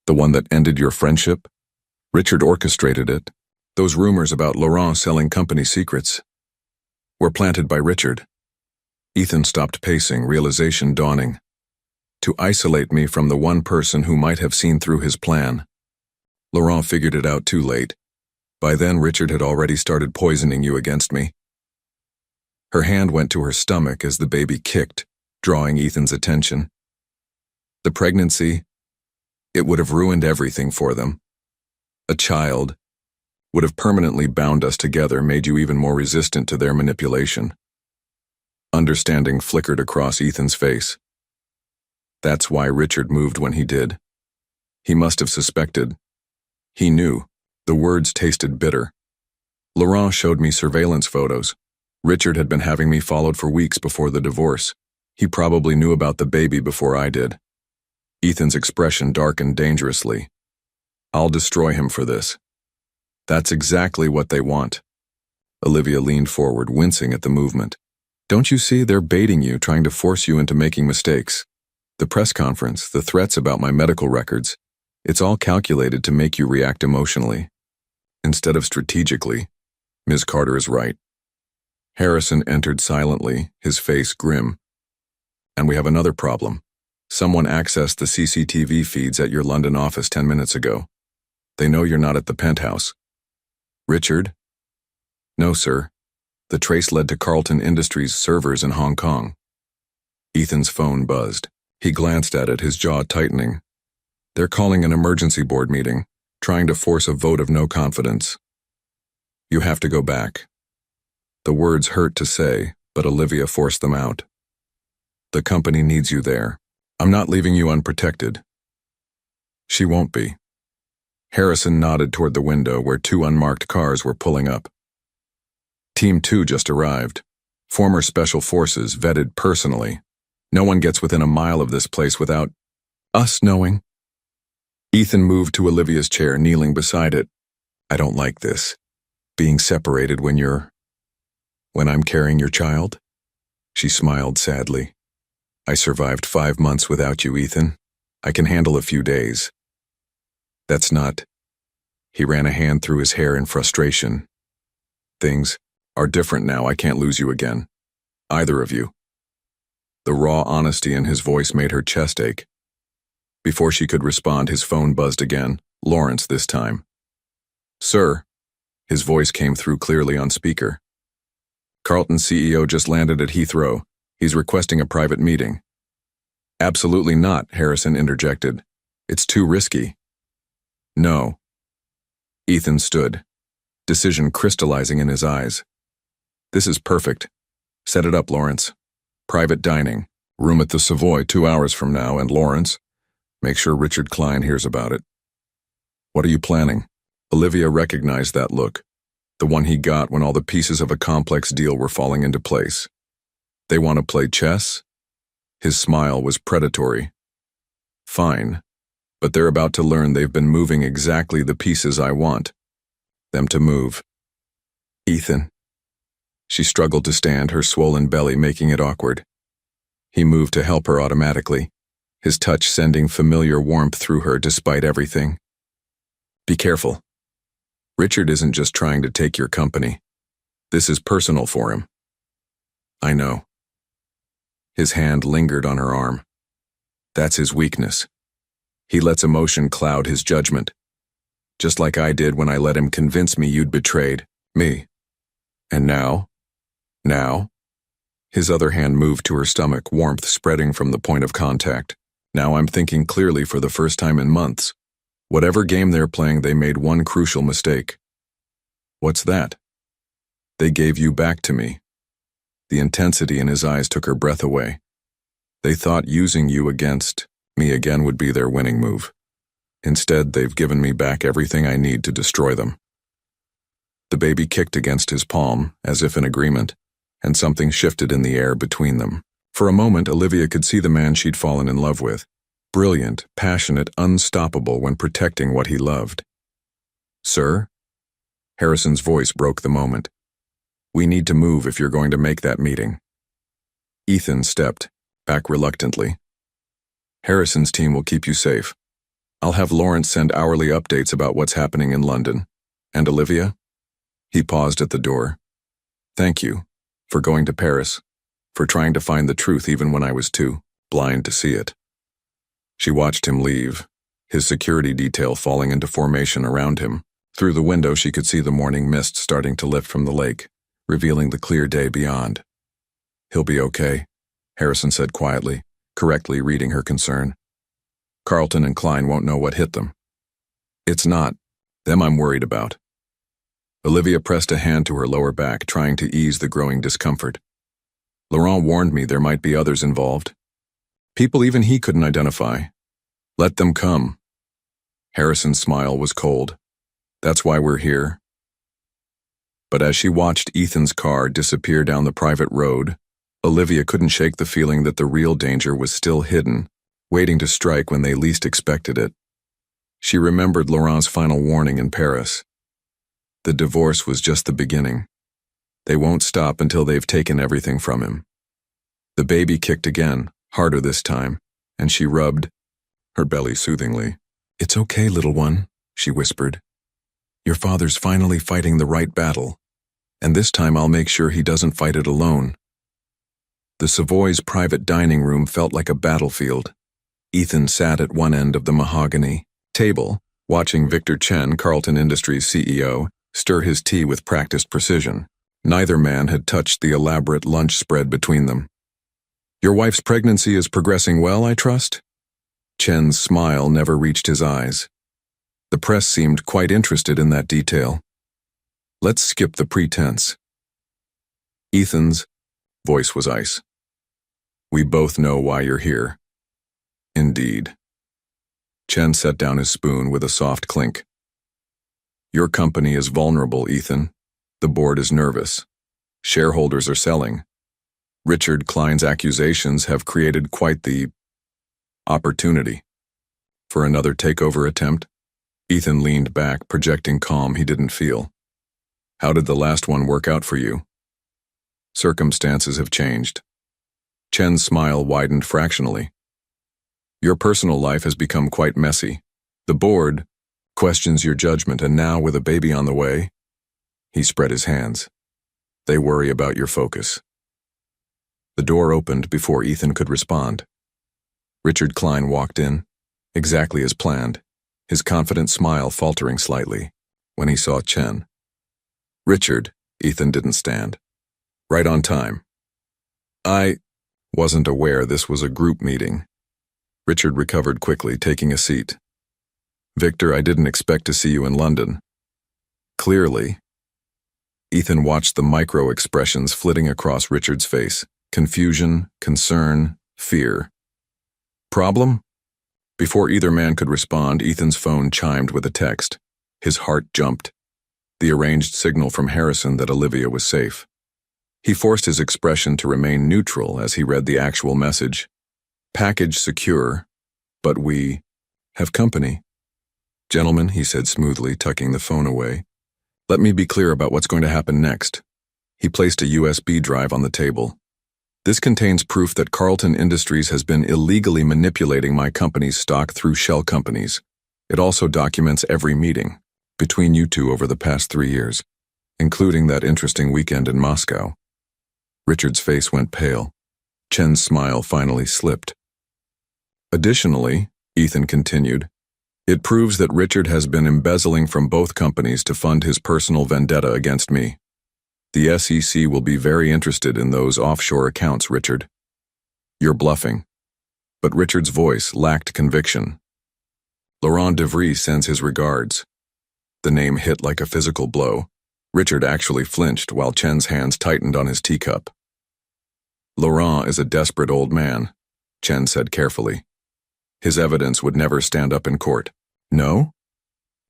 the one that ended your friendship? Richard orchestrated it. Those rumors about Laurent selling company secrets were planted by Richard." Ethan stopped pacing, realization dawning. "To isolate me from the one person who might have seen through his plan. Laurent figured it out too late. By then, Richard had already started poisoning you against me." Her hand went to her stomach as the baby kicked, drawing Ethan's attention. "The pregnancy, it would have ruined everything for them. A child would have permanently bound us together, made you even more resistant to their manipulation." Understanding flickered across Ethan's face. That's why Richard moved when he did. He must have suspected. He knew. The words tasted bitter. "Laurent showed me surveillance photos. Richard had been having me followed for weeks before the divorce. He probably knew about the baby before I did." Ethan's expression darkened dangerously. "I'll destroy him for this." "That's exactly what they want." Olivia leaned forward, wincing at the movement. "Don't you see, they're baiting you, trying to force you into making mistakes. The press conference, the threats about my medical records, it's all calculated to make you react emotionally instead of strategically." Ms. Carter is right. Harrison entered silently, his face grim. "And we have another problem. Someone accessed the CCTV feeds at your London office 10 minutes ago. They know you're not at the penthouse." "Richard?" "No, sir. The trace led to Carlton Industries' servers in Hong Kong." Ethan's phone buzzed. He glanced at it, his jaw tightening. "They're calling an emergency board meeting, trying to force a vote of no confidence. You have to go back." The words hurt to say, but Olivia forced them out. "The company needs you there. I'm not leaving you unprotected." "She won't be." Harrison nodded toward the window where 2 unmarked cars were pulling up. "Team 2 just arrived. Former special forces, vetted personally. No one gets within a mile of this place without us knowing." Ethan moved to Olivia's chair, kneeling beside it. "I don't like this. Being separated when I'm carrying your child." She smiled sadly. I survived 5 months without you, Ethan. I can handle a few days. That's not. He ran a hand through his hair in frustration. Things are different now. I can't lose you again. Either of you. The raw honesty in his voice made her chest ache. Before she could respond, his phone buzzed again. Lawrence this time. Sir. His voice came through clearly on speaker. Carlton's CEO just landed at Heathrow. He's requesting a private meeting. Absolutely not, Harrison interjected. It's too risky. No. Ethan stood, decision crystallizing in his eyes. This is perfect. Set it up, Lawrence. Private dining. Room at the Savoy 2 hours from now, and Lawrence, make sure Richard Klein hears about it. What are you planning? Olivia recognized that look, the one he got when all the pieces of a complex deal were falling into place. They want to play chess? His smile was predatory. Fine, but they're about to learn they've been moving exactly the pieces I want them to move. Ethan. She struggled to stand, her swollen belly making it awkward. He moved to help her automatically, his touch sending familiar warmth through her despite everything. Be careful. Richard isn't just trying to take your company. This is personal for him. I know. His hand lingered on her arm. That's his weakness. He lets emotion cloud his judgment. Just like I did when I let him convince me you'd betrayed me. And now? Now? His other hand moved to her stomach, warmth spreading from the point of contact. Now I'm thinking clearly for the first time in months. Whatever game they're playing, they made one crucial mistake. What's that? They gave you back to me. The intensity in his eyes took her breath away. They thought using you against me again would be their winning move. Instead, they've given me back everything I need to destroy them. The baby kicked against his palm, as if in agreement, and something shifted in the air between them. For a moment, Olivia could see the man she'd fallen in love with. Brilliant, passionate, unstoppable when protecting what he loved. Sir? Harrison's voice broke the moment. We need to move if you're going to make that meeting. Ethan stepped back reluctantly. Harrison's team will keep you safe. I'll have Lawrence send hourly updates about what's happening in London. And Olivia? He paused at the door. Thank you for going to Paris, for trying to find the truth even when I was too blind to see it. She watched him leave, his security detail falling into formation around him. Through the window she could see the morning mist starting to lift from the lake, revealing the clear day beyond. He'll be okay, Harrison said quietly, correctly reading her concern. Carlton and Klein won't know what hit them. It's not them I'm worried about. Olivia pressed a hand to her lower back, trying to ease the growing discomfort. Laurent warned me there might be others involved. People even he couldn't identify. Let them come. Harrison's smile was cold. That's why we're here. But as she watched Ethan's car disappear down the private road, Olivia couldn't shake the feeling that the real danger was still hidden, waiting to strike when they least expected it. She remembered Laurent's final warning in Paris. The divorce was just the beginning. They won't stop until they've taken everything from him. The baby kicked again, harder this time, and she rubbed her belly soothingly. It's okay, little one, she whispered. Your father's finally fighting the right battle, and this time I'll make sure he doesn't fight it alone. The Savoy's private dining room felt like a battlefield. Ethan sat at one end of the mahogany table, watching Victor Chen, Carlton Industries CEO, stir his tea with practiced precision. Neither man had touched the elaborate lunch spread between them. Your wife's pregnancy is progressing well, I trust? Chen's smile never reached his eyes. The press seemed quite interested in that detail. Let's skip the pretense. Ethan's voice was ice. We both know why you're here. Indeed. Chen set down his spoon with a soft clink. Your company is vulnerable, Ethan. The board is nervous. Shareholders are selling. Richard Klein's accusations have created quite the opportunity. For another takeover attempt? Ethan leaned back, projecting calm he didn't feel. How did the last one work out for you? Circumstances have changed. Chen's smile widened fractionally. Your personal life has become quite messy. The board questions your judgment, and now with a baby on the way, he spread his hands. They worry about your focus. The door opened before Ethan could respond. Richard Klein walked in, exactly as planned, his confident smile faltering slightly when he saw Chen. Richard, Ethan didn't stand. Right on time. I wasn't aware this was a group meeting. Richard recovered quickly, taking a seat. Victor, I didn't expect to see you in London. Clearly. Ethan watched the micro-expressions flitting across Richard's face. Confusion, concern, fear. Problem? Before either man could respond, Ethan's phone chimed with a text. His heart jumped. The arranged signal from Harrison that Olivia was safe. He forced his expression to remain neutral as he read the actual message. Package secure, but we have company. Gentlemen, he said smoothly, tucking the phone away. Let me be clear about what's going to happen next. He placed a USB drive on the table. This contains proof that Carlton Industries has been illegally manipulating my company's stock through shell companies. It also documents every meeting between you two over the past 3 years, including that interesting weekend in Moscow. Richard's face went pale. Chen's smile finally slipped. Additionally, Ethan continued, it proves that Richard has been embezzling from both companies to fund his personal vendetta against me. The SEC will be very interested in those offshore accounts, Richard. You're bluffing. But Richard's voice lacked conviction. Laurent DeVries sends his regards. The name hit like a physical blow. Richard actually flinched while Chen's hands tightened on his teacup. Laurent is a desperate old man, Chen said carefully. His evidence would never stand up in court. No?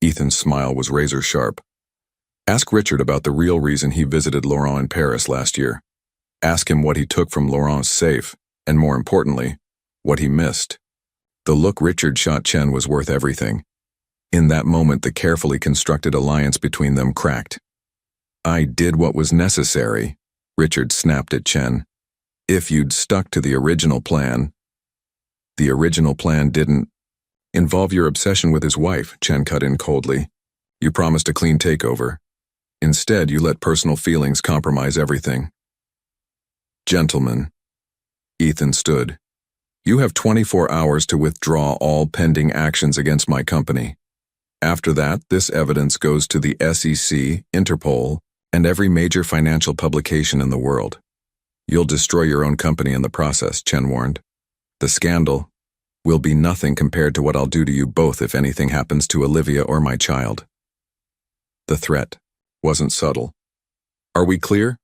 Ethan's smile was razor sharp. Ask Richard about the real reason he visited Laurent in Paris last year. Ask him what he took from Laurent's safe, and more importantly, what he missed. The look Richard shot Chen was worth everything. In that moment, the carefully constructed alliance between them cracked. I did what was necessary, Richard snapped at Chen. If you'd stuck to the original plan. The original plan didn't involve your obsession with his wife, Chen cut in coldly. You promised a clean takeover. Instead, you let personal feelings compromise everything. Gentlemen, Ethan stood. You have 24 hours to withdraw all pending actions against my company. After that, this evidence goes to the SEC, Interpol, and every major financial publication in the world. You'll destroy your own company in the process, Chen warned. The scandal will be nothing compared to what I'll do to you both if anything happens to Olivia or my child. The threat wasn't subtle. Are we clear?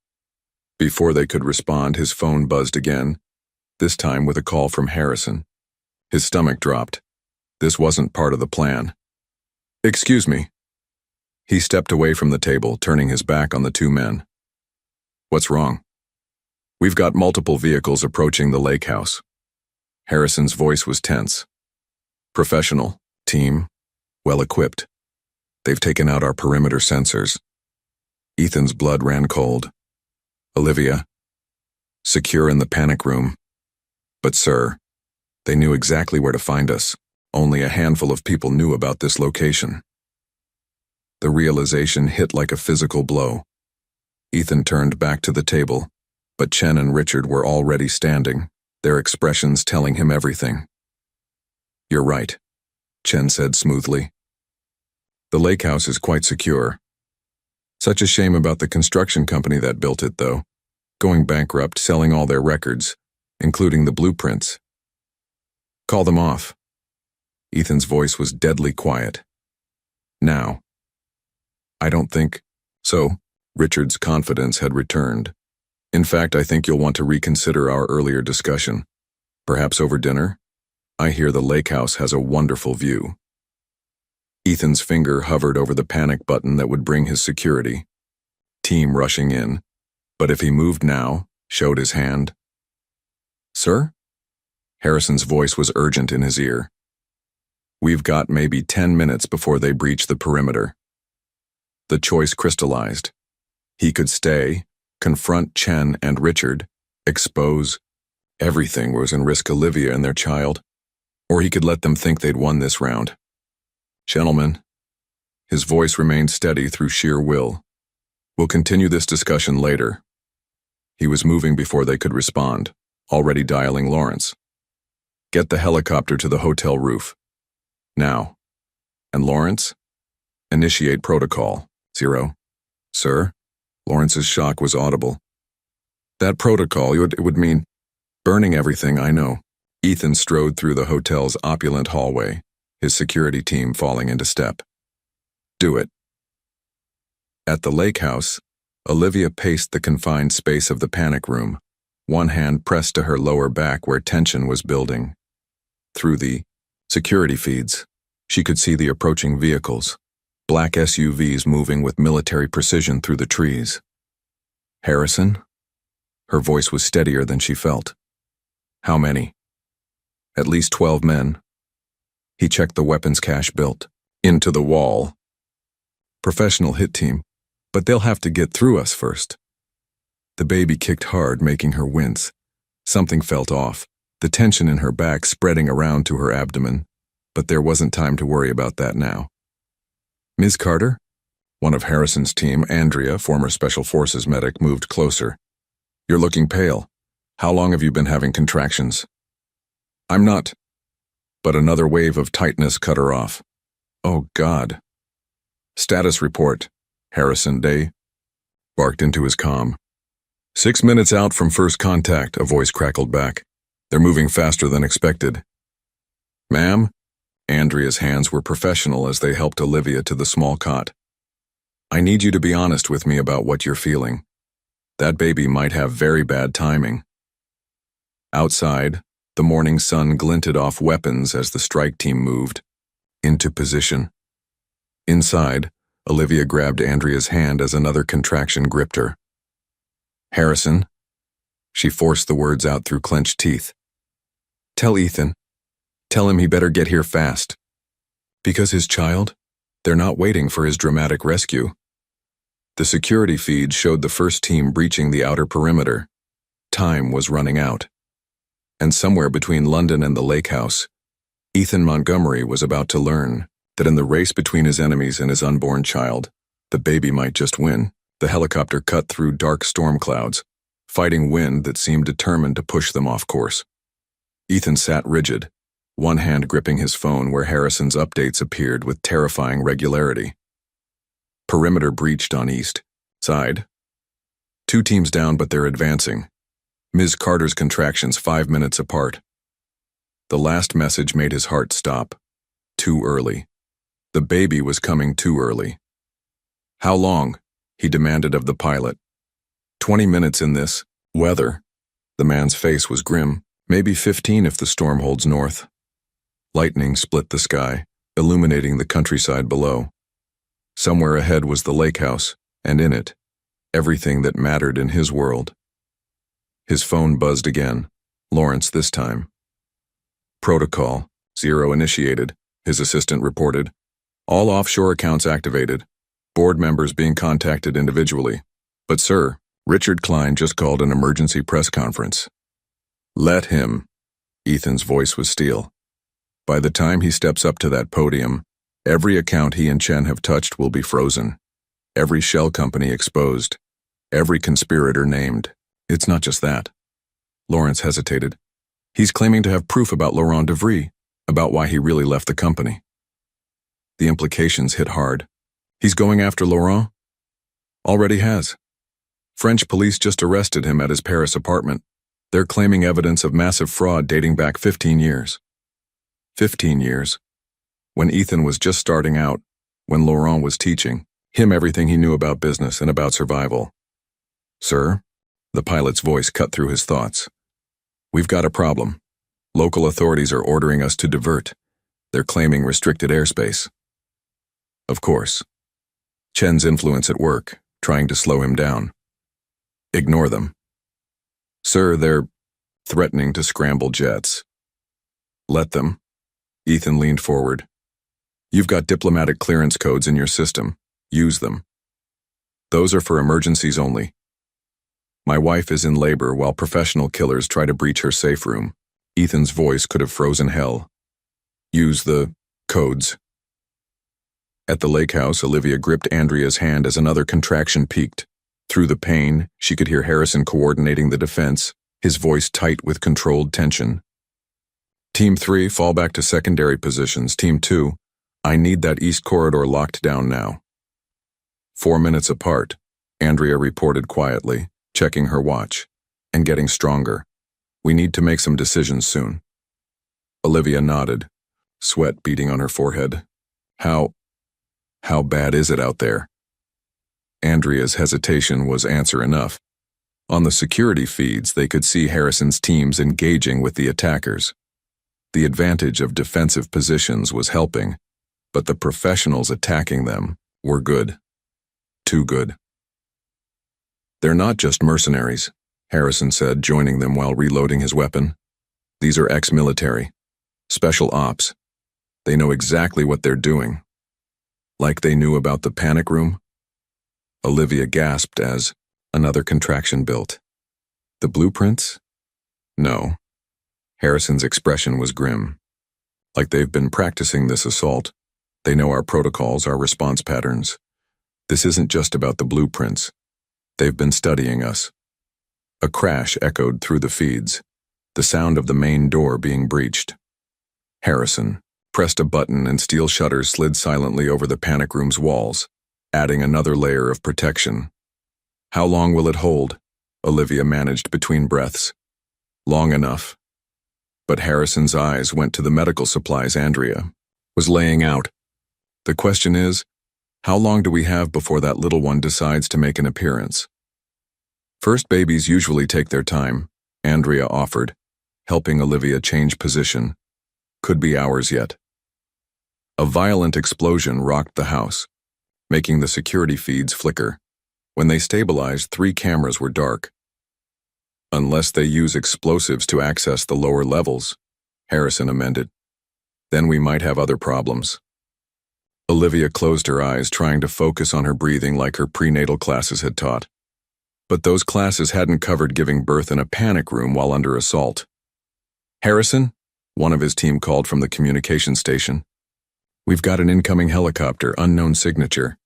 Before they could respond, his phone buzzed again, this time with a call from Harrison. His stomach dropped. This wasn't part of the plan. Excuse me. He stepped away from the table, turning his back on the two men. What's wrong? We've got multiple vehicles approaching the lake house. Harrison's voice was tense. Professional, team, well-equipped. They've taken out our perimeter sensors. Ethan's blood ran cold. Olivia, secure in the panic room. But sir, they knew exactly where to find us. Only a handful of people knew about this location. The realization hit like a physical blow. Ethan turned back to the table, but Chen and Richard were already standing, their expressions telling him everything. You're right, Chen said smoothly. The lake house is quite secure. Such a shame about the construction company that built it, though. Going bankrupt, selling all their records, including the blueprints. Call them off. Ethan's voice was deadly quiet. Now. I don't think so. Richard's confidence had returned. In fact, I think you'll want to reconsider our earlier discussion. Perhaps over dinner? I hear the lake house has a wonderful view. Ethan's finger hovered over the panic button that would bring his security. Team rushing in. But if he moved now, showed his hand. Sir? Harrison's voice was urgent in his ear. We've got maybe 10 minutes before they breach the perimeter. The choice crystallized. He could stay, confront Chen and Richard, expose Everything was in risk: Olivia and their child, or he could let them think they'd won this round. Gentlemen, his voice remained steady through sheer will. We'll continue this discussion later. He was moving before they could respond, already dialing Lawrence. Get the helicopter to the hotel roof. Now. And Lawrence? Initiate protocol. 0. Sir? Lawrence's shock was audible. That protocol, it would mean burning everything I know. Ethan strode through the hotel's opulent hallway, his security team falling into step. Do it. At the lake house, Olivia paced the confined space of the panic room, one hand pressed to her lower back where tension was building. Through the security feeds, she could see the approaching vehicles, black SUVs moving with military precision through the trees. Harrison? Her voice was steadier than she felt. How many? At least 12 men. He checked the weapons cache built into the wall. Professional hit team, but they'll have to get through us first. The baby kicked hard, making her wince. Something felt off, the tension in her back spreading around to her abdomen, but there wasn't time to worry about that now. Ms. Carter? One of Harrison's team, Andrea, former Special Forces medic, moved closer. You're looking pale. How long have you been having contractions? I'm not. But another wave of tightness cut her off. Oh, God. Status report, Harrison Day barked into his comm. 6 minutes out from first contact, a voice crackled back. They're moving faster than expected. Ma'am? Andrea's hands were professional as they helped Olivia to the small cot. I need you to be honest with me about what you're feeling. That baby might have very bad timing. Outside, the morning sun glinted off weapons as the strike team moved into position. Inside, Olivia grabbed Andrea's hand as another contraction gripped her. Harrison? She forced the words out through clenched teeth. Tell Ethan. Tell him he better get here fast. Because his child? They're not waiting for his dramatic rescue. The security feed showed the first team breaching the outer perimeter. Time was running out. And somewhere between London and the lake house, Ethan Montgomery was about to learn that in the race between his enemies and his unborn child, the baby might just win. The helicopter cut through dark storm clouds, fighting wind that seemed determined to push them off course. Ethan sat rigid, one hand gripping his phone where Harrison's updates appeared with terrifying regularity. Perimeter breached on east side. 2 teams down, but they're advancing. Ms. Carter's contractions 5 minutes apart. The last message made his heart stop. Too early. The baby was coming too early. How long? He demanded of the pilot. 20 minutes in this weather. The man's face was grim. Maybe 15 if the storm holds north. Lightning split the sky, illuminating the countryside below. Somewhere ahead was the lake house, and in it, everything that mattered in his world. His phone buzzed again. Lawrence this time. Protocol 0 initiated, his assistant reported. All offshore accounts activated. Board members being contacted individually. But sir, Richard Klein just called an emergency press conference. Let him. Ethan's voice was steel. By the time he steps up to that podium, every account he and Chen have touched will be frozen. Every shell company exposed. Every conspirator named. It's not just that. Lawrence hesitated. He's claiming to have proof about Laurent de Vries, about why he really left the company. The implications hit hard. He's going after Laurent? Already has. French police just arrested him at his Paris apartment. They're claiming evidence of massive fraud dating back 15 years. 15 years. When Ethan was just starting out, when Laurent was teaching him everything he knew about business and about survival. Sir? The pilot's voice cut through his thoughts. We've got a problem. Local authorities are ordering us to divert. They're claiming restricted airspace. Of course. Chen's influence at work, trying to slow him down. Ignore them. Sir, they're threatening to scramble jets. Let them. Ethan leaned forward. You've got diplomatic clearance codes in your system. Use them. Those are for emergencies only. My wife is in labor while professional killers try to breach her safe room. Ethan's voice could have frozen hell. Use the codes. At the lake house, Olivia gripped Andrea's hand as another contraction peaked. Through the pain, she could hear Harrison coordinating the defense, his voice tight with controlled tension. Team 3, fall back to secondary positions. Team 2, I need that east corridor locked down now. 4 minutes apart, Andrea reported quietly, checking her watch, and getting stronger. We need to make some decisions soon. Olivia nodded, sweat beading on her forehead. How bad is it out there? Andrea's hesitation was answer enough. On the security feeds, they could see Harrison's teams engaging with the attackers. The advantage of defensive positions was helping, but the professionals attacking them were good. Too good. They're not just mercenaries, Harrison said, joining them while reloading his weapon. These are ex-military. Special ops. They know exactly what they're doing. Like they knew about the panic room? Olivia gasped as another contraction built. The blueprints? No. Harrison's expression was grim. Like they've been practicing this assault. They know our protocols, our response patterns. This isn't just about the blueprints. They've been studying us. A crash echoed through the feeds, the sound of the main door being breached. Harrison pressed a button and steel shutters slid silently over the panic room's walls, adding another layer of protection. How long will it hold? Olivia managed between breaths. Long enough. But Harrison's eyes went to the medical supplies Andrea was laying out. The question is, how long do we have before that little one decides to make an appearance? First babies usually take their time, Andrea offered, helping Olivia change position. Could be hours yet. A violent explosion rocked the house, making the security feeds flicker. When they stabilized, 3 cameras were dark. Unless they use explosives to access the lower levels, Harrison amended. Then we might have other problems. Olivia closed her eyes, trying to focus on her breathing like her prenatal classes had taught. But those classes hadn't covered giving birth in a panic room while under assault. Harrison? One of his team called from the communication station. We've got an incoming helicopter, unknown signature.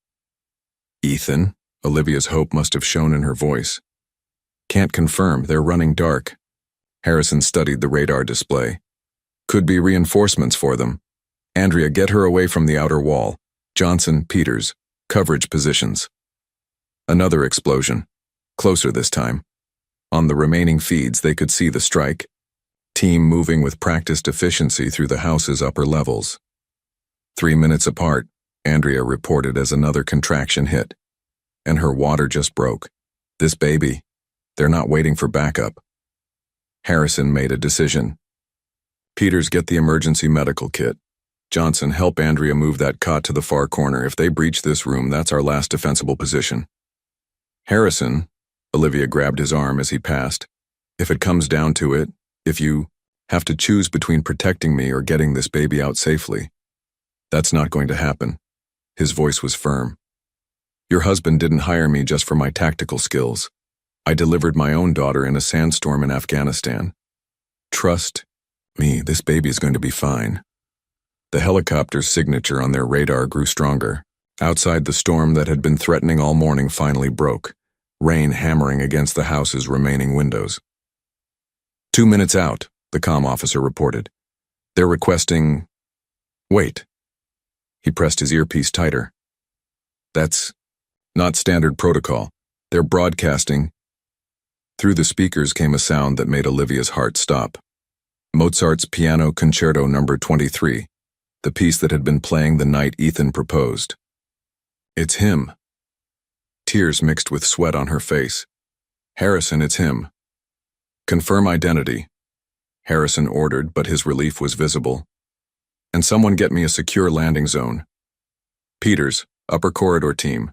Ethan? Olivia's hope must have shown in her voice. Can't confirm, they're running dark. Harrison studied the radar display. Could be reinforcements for them. Andrea, get her away from the outer wall. Johnson, Peters, coverage positions. Another explosion. Closer this time. On the remaining feeds, they could see the strike. Team moving with practiced efficiency through the house's upper levels. 3 minutes apart, Andrea reported as another contraction hit. And her water just broke. This baby. They're not waiting for backup. Harrison made a decision. Peters, get the emergency medical kit. Johnson, help Andrea move that cot to the far corner. If they breach this room, that's our last defensible position. Harrison, Olivia grabbed his arm as he passed. If it comes down to it, if you have to choose between protecting me or getting this baby out safely, that's not going to happen. His voice was firm. Your husband didn't hire me just for my tactical skills. I delivered my own daughter in a sandstorm in Afghanistan. Trust me, this baby is going to be fine. The helicopter's signature on their radar grew stronger. Outside, the storm that had been threatening all morning finally broke, rain hammering against the house's remaining windows. 2 minutes out, the comm officer reported. They're requesting... Wait. He pressed his earpiece tighter. That's not standard protocol. They're broadcasting. Through the speakers came a sound that made Olivia's heart stop. Mozart's Piano Concerto No. 23, the piece that had been playing the night Ethan proposed. It's him. Tears mixed with sweat on her face. Harrison, it's him. Confirm identity. Harrison ordered, but his relief was visible. And someone get me a secure landing zone. Peters, upper corridor team.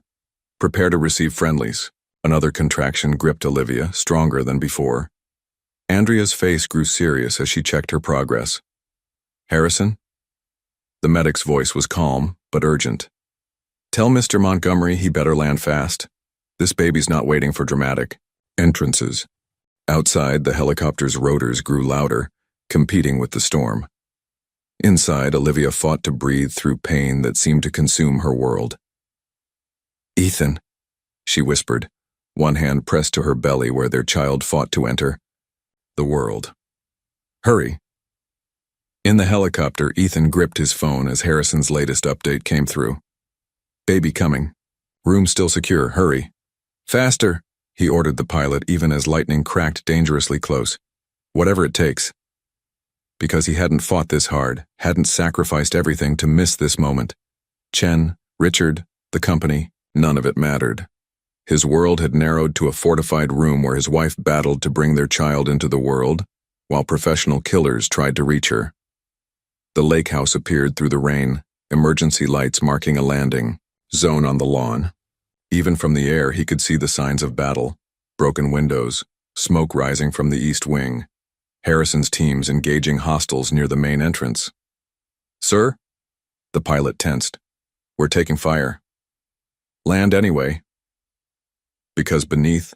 Prepare to receive friendlies. Another contraction gripped Olivia, stronger than before. Andrea's face grew serious as she checked her progress. Harrison? The medic's voice was calm, but urgent. Tell Mr. Montgomery he better land fast. This baby's not waiting for dramatic. Entrances. Outside, the helicopter's rotors grew louder, competing with the storm. Inside, Olivia fought to breathe through pain that seemed to consume her world. "Ethan," she whispered, one hand pressed to her belly where their child fought to enter the world. "Hurry." In the helicopter, Ethan gripped his phone as Harrison's latest update came through. "Baby coming. Room still secure, hurry." "Faster," he ordered the pilot even as lightning cracked dangerously close. "Whatever it takes." Because he hadn't fought this hard, hadn't sacrificed everything to miss this moment. Chen, Richard, the company, none of it mattered. His world had narrowed to a fortified room where his wife battled to bring their child into the world, while professional killers tried to reach her. The lake house appeared through the rain, emergency lights marking a landing zone on the lawn. Even from the air, he could see the signs of battle: broken windows, smoke rising from the east wing, Harrison's teams engaging hostiles near the main entrance. "Sir?" The pilot tensed. "We're taking fire." "Land anyway." Because beneath,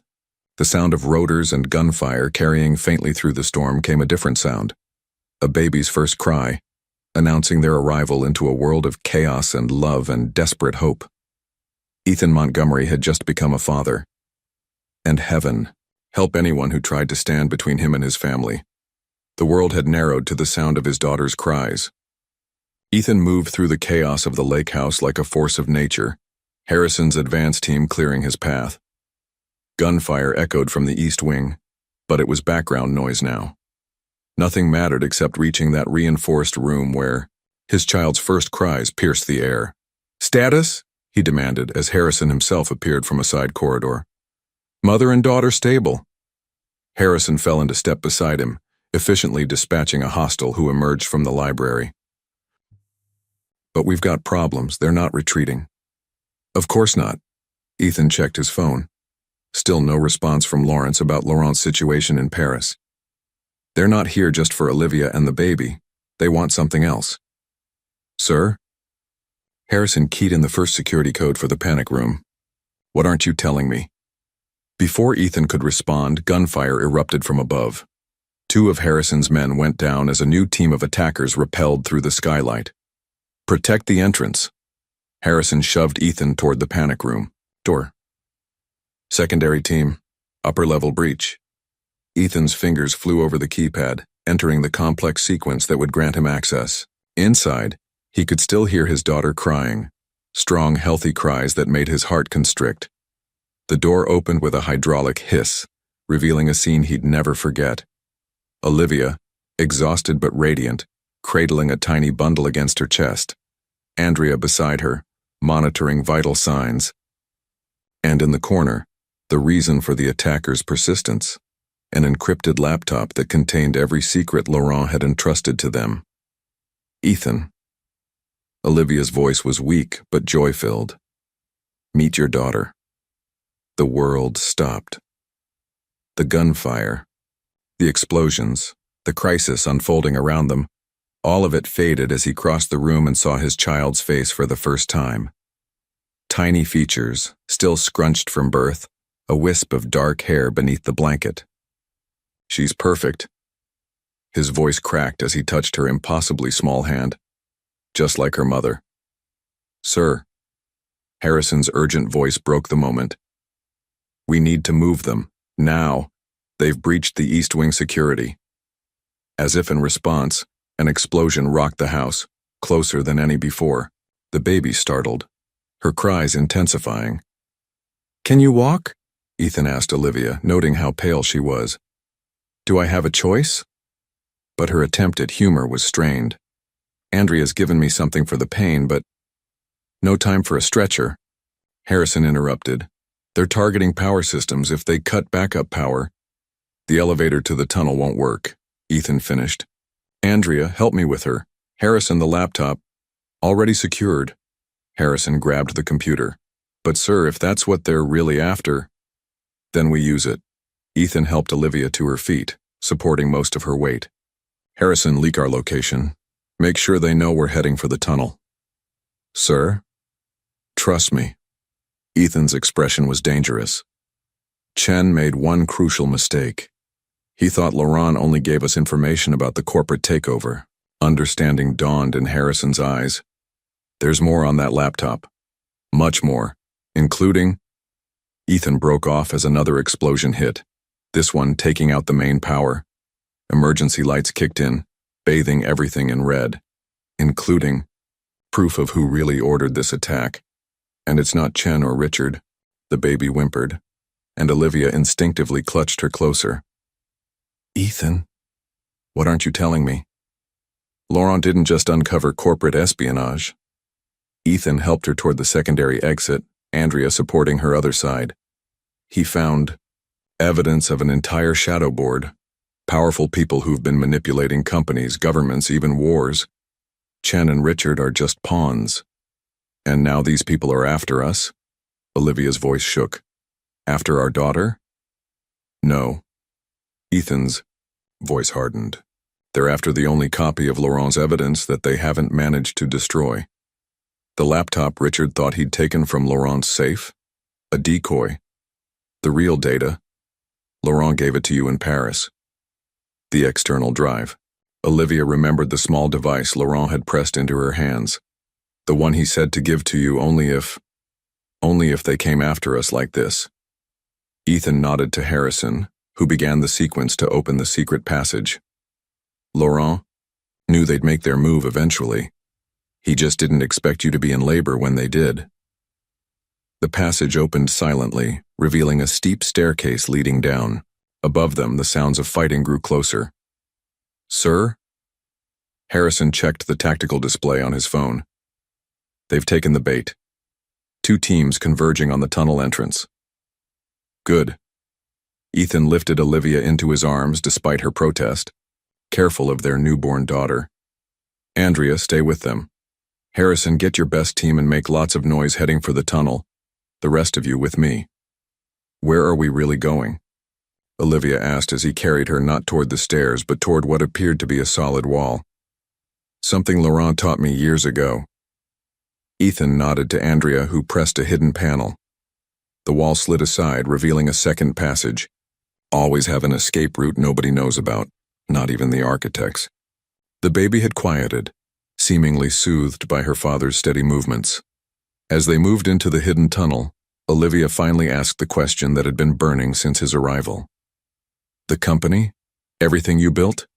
the sound of rotors and gunfire carrying faintly through the storm came a different sound. A baby's first cry, announcing their arrival into a world of chaos and love and desperate hope. Ethan Montgomery had just become a father. And heaven, help anyone who tried to stand between him and his family. The world had narrowed to the sound of his daughter's cries. Ethan moved through the chaos of the lake house like a force of nature, Harrison's advance team clearing his path. Gunfire echoed from the east wing, but it was background noise now. Nothing mattered except reaching that reinforced room where his child's first cries pierced the air. "Status?" he demanded as Harrison himself appeared from a side corridor. "Mother and daughter stable." Harrison fell into step beside him, efficiently dispatching a hostile who emerged from the library. "But we've got problems. They're not retreating." "Of course not." Ethan checked his phone. Still no response from Lawrence about Laurent's situation in Paris. "They're not here just for Olivia and the baby. They want something else." "Sir?" Harrison keyed in the first security code for the panic room. "What aren't you telling me?" Before Ethan could respond, gunfire erupted from above. Two of Harrison's men went down as a new team of attackers rappelled through the skylight. "Protect the entrance." Harrison shoved Ethan toward the panic room door. "Secondary team, upper-level breach." Ethan's fingers flew over the keypad, entering the complex sequence that would grant him access. Inside, he could still hear his daughter crying, strong, healthy cries that made his heart constrict. The door opened with a hydraulic hiss, revealing a scene he'd never forget. Olivia, exhausted but radiant, cradling a tiny bundle against her chest. Andrea beside her, monitoring vital signs. And in the corner, the reason for the attacker's persistence: an encrypted laptop that contained every secret Laurent had entrusted to them. "Ethan." Olivia's voice was weak but joy-filled. "Meet your daughter." The world stopped. The gunfire, the explosions, the crisis unfolding around them, all of it faded as he crossed the room and saw his child's face for the first time. Tiny features, still scrunched from birth, a wisp of dark hair beneath the blanket. "She's perfect." His voice cracked as he touched her impossibly small hand. "Just like her mother." "Sir." Harrison's urgent voice broke the moment. "We need to move them, now. They've breached the East Wing security." As if in response, an explosion rocked the house, closer than any before. The baby startled, her cries intensifying. "Can you walk?" Ethan asked Olivia, noting how pale she was. "Do I have a choice?" But her attempt at humor was strained. "Andrea's given me something for the pain, but—" "No time for a stretcher," Harrison interrupted. "They're targeting power systems. If they cut backup power—" "The elevator to the tunnel won't work," Ethan finished. "Andrea, help me with her. Harrison, the laptop." "Already secured." Harrison grabbed the computer. "But sir, if that's what they're really after—" "Then we use it." Ethan helped Olivia to her feet, supporting most of her weight. "Harrison, leak our location. Make sure they know we're heading for the tunnel." "Sir?" "Trust me." Ethan's expression was dangerous. Chen made one crucial mistake. He thought Laurent only gave us information about the corporate takeover. Understanding dawned in Harrison's eyes. There's more on that laptop. Much more, including... Ethan broke off as another explosion hit, this one taking out the main power. Emergency lights kicked in, bathing everything in red, including proof of who really ordered this attack. And it's not Chen or Richard, the baby whimpered, and Olivia instinctively clutched her closer. Ethan, what aren't you telling me? Laurent didn't just uncover corporate espionage. Ethan helped her toward the secondary exit, Andrea supporting her other side. He found evidence of an entire shadow board, powerful people who've been manipulating companies, governments, even wars. Chen and Richard are just pawns. And now these people are after us? Olivia's voice shook. After our daughter? No. Ethan's voice hardened. They're after the only copy of Laurent's evidence that they haven't managed to destroy. The laptop Richard thought he'd taken from Laurent's safe? A decoy. The real data? Laurent gave it to you in Paris. The external drive. Olivia remembered the small device Laurent had pressed into her hands. The one he said to give to you only if they came after us like this. Ethan nodded to Harrison, who began the sequence to open the secret passage. Laurent knew they'd make their move eventually. He just didn't expect you to be in labor when they did. The passage opened silently, revealing a steep staircase leading down. Above them, the sounds of fighting grew closer. Sir? Harrison checked the tactical display on his phone. They've taken the bait. 2 teams converging on the tunnel entrance. Good. Ethan lifted Olivia into his arms despite her protest, careful of their newborn daughter. Andrea, stay with them. Harrison, get your best team and make lots of noise heading for the tunnel. The rest of you with me. Where are we really going? Olivia asked as he carried her not toward the stairs but toward what appeared to be a solid wall. Something Laurent taught me years ago. Ethan nodded to Andrea, who pressed a hidden panel. The wall slid aside, revealing a second passage. Always have an escape route nobody knows about, not even the architects. The baby had quieted, seemingly soothed by her father's steady movements. As they moved into the hidden tunnel, Olivia finally asked the question that had been burning since his arrival. The company? Everything you built?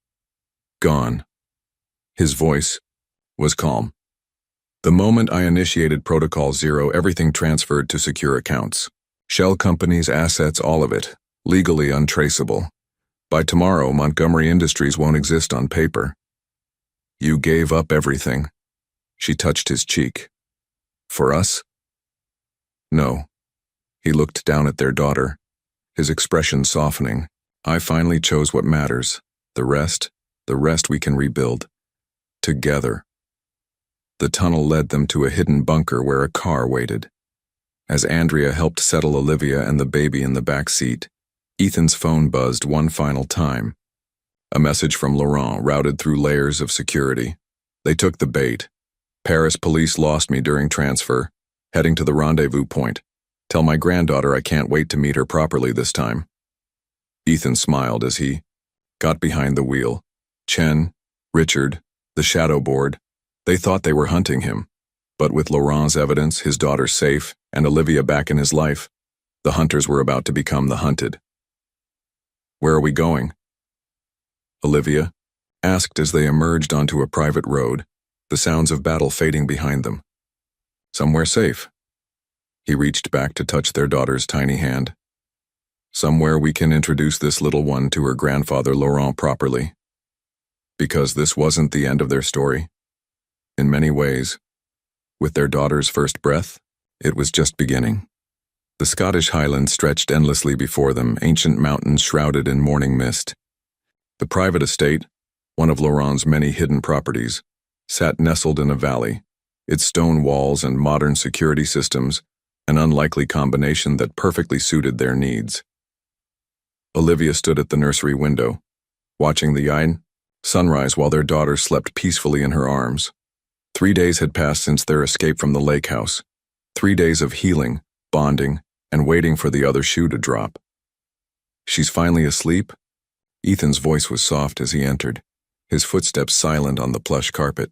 Gone. His voice was calm. The moment I initiated Protocol Zero, everything transferred to secure accounts. Shell companies, assets, all of it, legally untraceable. By tomorrow, Montgomery Industries won't exist on paper. You gave up everything. She touched his cheek. For us? No. He looked down at their daughter, his expression softening. I finally chose what matters. The rest we can rebuild. Together. The tunnel led them to a hidden bunker where a car waited. As Andrea helped settle Olivia and the baby in the back seat, Ethan's phone buzzed one final time. A message from Laurent routed through layers of security. They took the bait. Paris police lost me during transfer, heading to the rendezvous point. Tell my granddaughter I can't wait to meet her properly this time. Ethan smiled as he got behind the wheel. Chen, Richard, the shadow board, they thought they were hunting him. But with Laurent's evidence, his daughter safe, and Olivia back in his life, the hunters were about to become the hunted. Where are we going? Olivia asked as they emerged onto a private road, the sounds of battle fading behind them. Somewhere safe. He reached back to touch their daughter's tiny hand. Somewhere we can introduce this little one to her grandfather Laurent properly. Because this wasn't the end of their story. In many ways, with their daughter's first breath, it was just beginning. The Scottish Highlands stretched endlessly before them, ancient mountains shrouded in morning mist. The private estate, one of Laurent's many hidden properties, sat nestled in a valley, its stone walls and modern security systems, an unlikely combination that perfectly suited their needs. Olivia stood at the nursery window, watching the sunrise while their daughter slept peacefully in her arms. 3 days had passed since their escape from the lake house. 3 days of healing, bonding, and waiting for the other shoe to drop. She's finally asleep? Ethan's voice was soft as he entered, his footsteps silent on the plush carpet.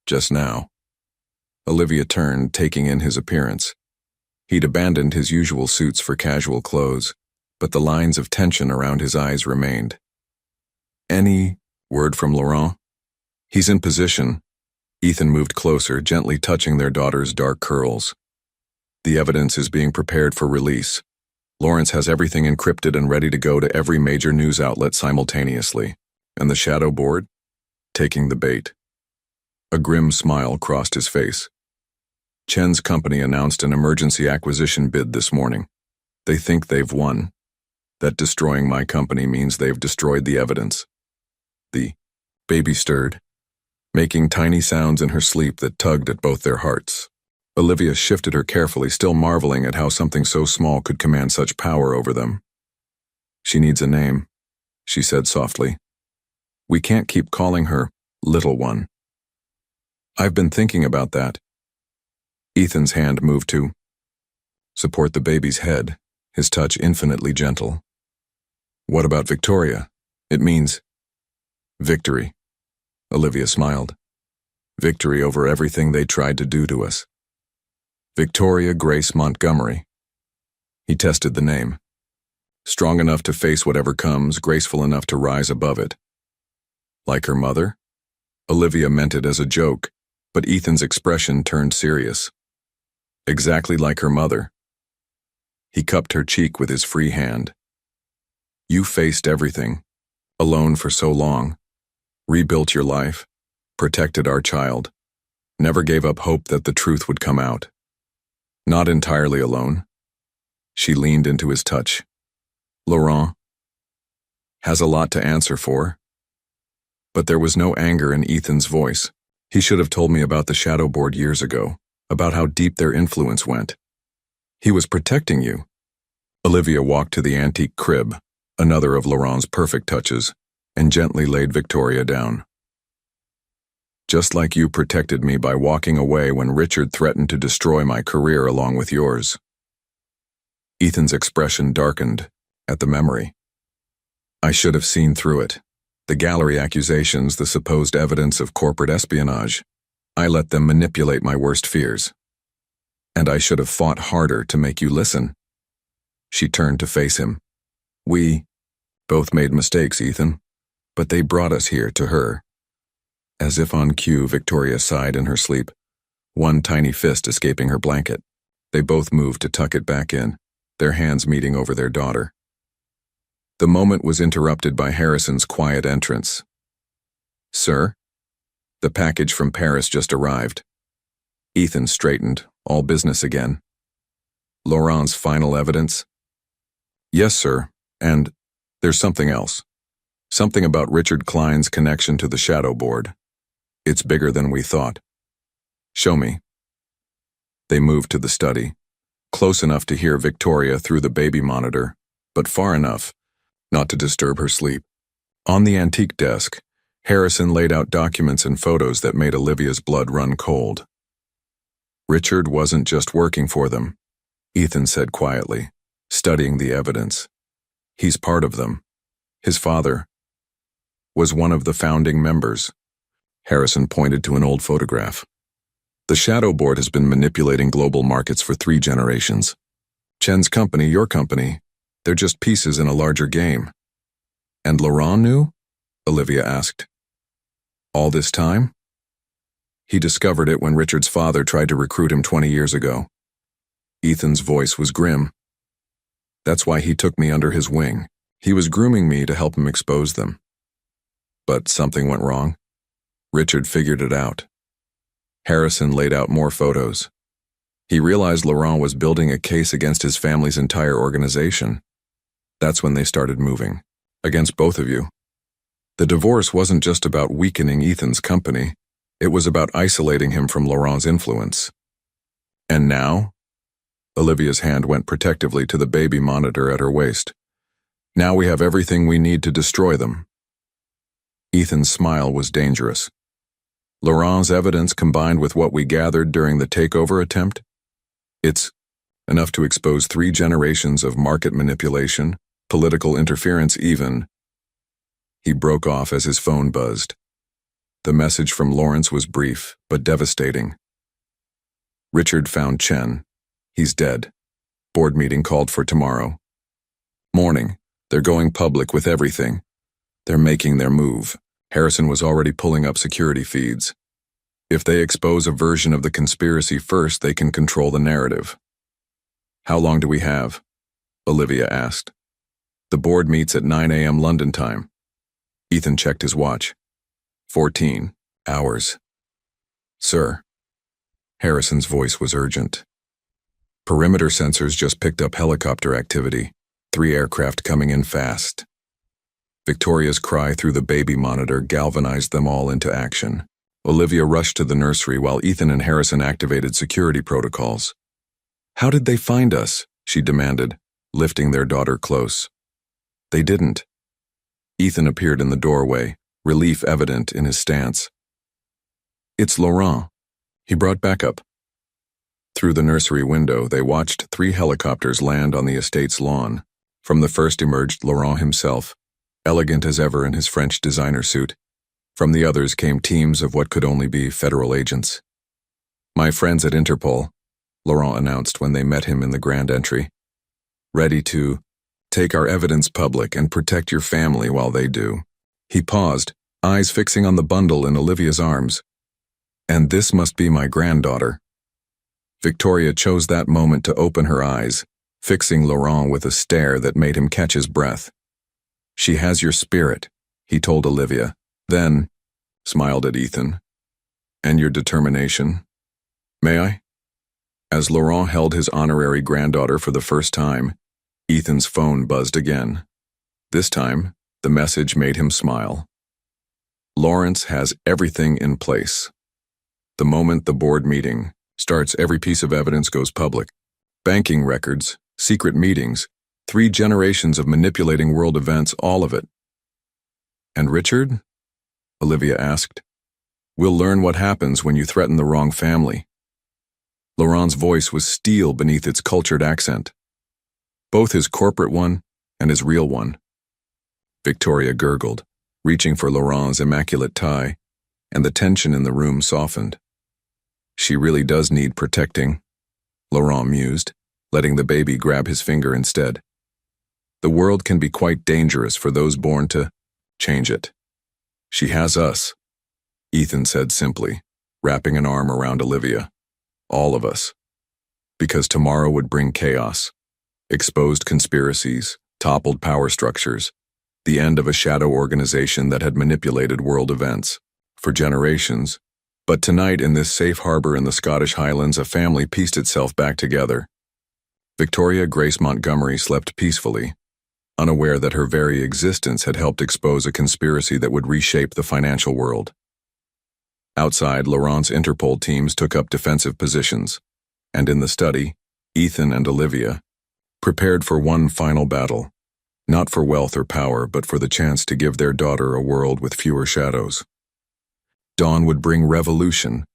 Just now. Olivia turned, taking in his appearance. He'd abandoned his usual suits for casual clothes, but the lines of tension around his eyes remained. Any word from Laurent? He's in position. Ethan moved closer, gently touching their daughter's dark curls. The evidence is being prepared for release. Lawrence has everything encrypted and ready to go to every major news outlet simultaneously. And the shadow board? Taking the bait. A grim smile crossed his face. Chen's company announced an emergency acquisition bid this morning. They think they've won. That destroying my company means they've destroyed the evidence. The baby stirred, making tiny sounds in her sleep that tugged at both their hearts. Olivia shifted her carefully, still marveling at how something so small could command such power over them. She needs a name, she said softly. We can't keep calling her Little One. I've been thinking about that. Ethan's hand moved to support the baby's head, his touch infinitely gentle. What about Victoria? It means victory. Olivia smiled. Victory over everything they tried to do to us. Victoria Grace Montgomery. He tested the name. Strong enough to face whatever comes, graceful enough to rise above it. Like her mother? Olivia meant it as a joke, but Ethan's expression turned serious. Exactly like her mother. He cupped her cheek with his free hand. You faced everything, alone for so long, rebuilt your life, protected our child, never gave up hope that the truth would come out. Not entirely alone. She leaned into his touch. Laurent has a lot to answer for. But there was no anger in Ethan's voice. He should have told me about the shadow board years ago, about how deep their influence went. He was protecting you. Olivia walked to the antique crib, another of Laurent's perfect touches, and gently laid Victoria down. Just like you protected me by walking away when Richard threatened to destroy my career along with yours. Ethan's expression darkened at the memory. I should have seen through it. The gallery accusations, the supposed evidence of corporate espionage. I let them manipulate my worst fears. And I should have fought harder to make you listen. She turned to face him. We both made mistakes, Ethan, but they brought us here to her. As if on cue, Victoria sighed in her sleep, one tiny fist escaping her blanket. They both moved to tuck it back in, their hands meeting over their daughter. The moment was interrupted by Harrison's quiet entrance. Sir? The package from Paris just arrived. Ethan straightened, all business again. Laurent's final evidence? Yes, sir, and there's something else. Something about Richard Klein's connection to the shadow board. It's bigger than we thought. Show me. They moved to the study, close enough to hear Victoria through the baby monitor, but far enough not to disturb her sleep. On the antique desk, Harrison laid out documents and photos that made Olivia's blood run cold. Richard wasn't just working for them, Ethan said quietly, studying the evidence. He's part of them. His father was one of the founding members. Harrison pointed to an old photograph. The shadow board has been manipulating global markets for 3 generations. Chen's company, your company, they're just pieces in a larger game. And Laurent knew? Olivia asked. All this time? He discovered it when Richard's father tried to recruit him 20 years ago. Ethan's voice was grim. That's why he took me under his wing. He was grooming me to help him expose them. But something went wrong. Richard figured it out. Harrison laid out more photos. He realized Laurent was building a case against his family's entire organization. That's when they started moving. Against both of you. The divorce wasn't just about weakening Ethan's company. It was about isolating him from Laurent's influence. And now? Olivia's hand went protectively to the baby monitor at her waist. Now we have everything we need to destroy them. Ethan's smile was dangerous. Laurent's evidence combined with what we gathered during the takeover attempt? It's enough to expose 3 generations of market manipulation, Political interference even. He broke off as his phone buzzed. The message from Lawrence was brief, but devastating. Richard found Chen. He's dead. Board meeting called for tomorrow. Morning. They're going public with everything. They're making their move. Harrison was already pulling up security feeds. If they expose a version of the conspiracy first, they can control the narrative. How long do we have? Olivia asked. The board meets at 9 a.m. London time. Ethan checked his watch. 14 hours. Sir. Harrison's voice was urgent. Perimeter sensors just picked up helicopter activity. 3 aircraft coming in fast. Victoria's cry through the baby monitor galvanized them all into action. Olivia rushed to the nursery while Ethan and Harrison activated security protocols. How did they find us? She demanded, lifting their daughter close. They didn't. Ethan appeared in the doorway, relief evident in his stance. It's Laurent. He brought backup. Through the nursery window, they watched 3 helicopters land on the estate's lawn. From the first emerged Laurent himself, elegant as ever in his French designer suit. From the others came teams of what could only be federal agents. My friends at Interpol, Laurent announced when they met him in the grand entry. Ready to take our evidence public and protect your family while they do. He paused, eyes fixing on the bundle in Olivia's arms. And this must be my granddaughter. Victoria chose that moment to open her eyes, fixing Laurent with a stare that made him catch his breath. She has your spirit, he told Olivia, then smiled at Ethan. And your determination. May I? As Laurent held his honorary granddaughter for the first time, Ethan's phone buzzed again. This time, the message made him smile. Lawrence has everything in place. The moment the board meeting starts, every piece of evidence goes public. Banking records, secret meetings, 3 generations of manipulating world events, all of it. And Richard? Olivia asked. We'll learn what happens when you threaten the wrong family. Laurent's voice was steel beneath its cultured accent. Both his corporate one and his real one. Victoria gurgled, reaching for Laurent's immaculate tie, and the tension in the room softened. She really does need protecting, Laurent mused, letting the baby grab his finger instead. The world can be quite dangerous for those born to change it. She has us, Ethan said simply, wrapping an arm around Olivia. All of us. Because tomorrow would bring chaos. Exposed conspiracies, toppled power structures, the end of a shadow organization that had manipulated world events for generations. But tonight, in this safe harbor in the Scottish Highlands, a family pieced itself back together. Victoria Grace Montgomery slept peacefully, unaware that her very existence had helped expose a conspiracy that would reshape the financial world. Outside, Laurent's Interpol teams took up defensive positions, and in the study, Ethan and Olivia prepared for one final battle, not for wealth or power, but for the chance to give their daughter a world with fewer shadows. Dawn would bring revolution,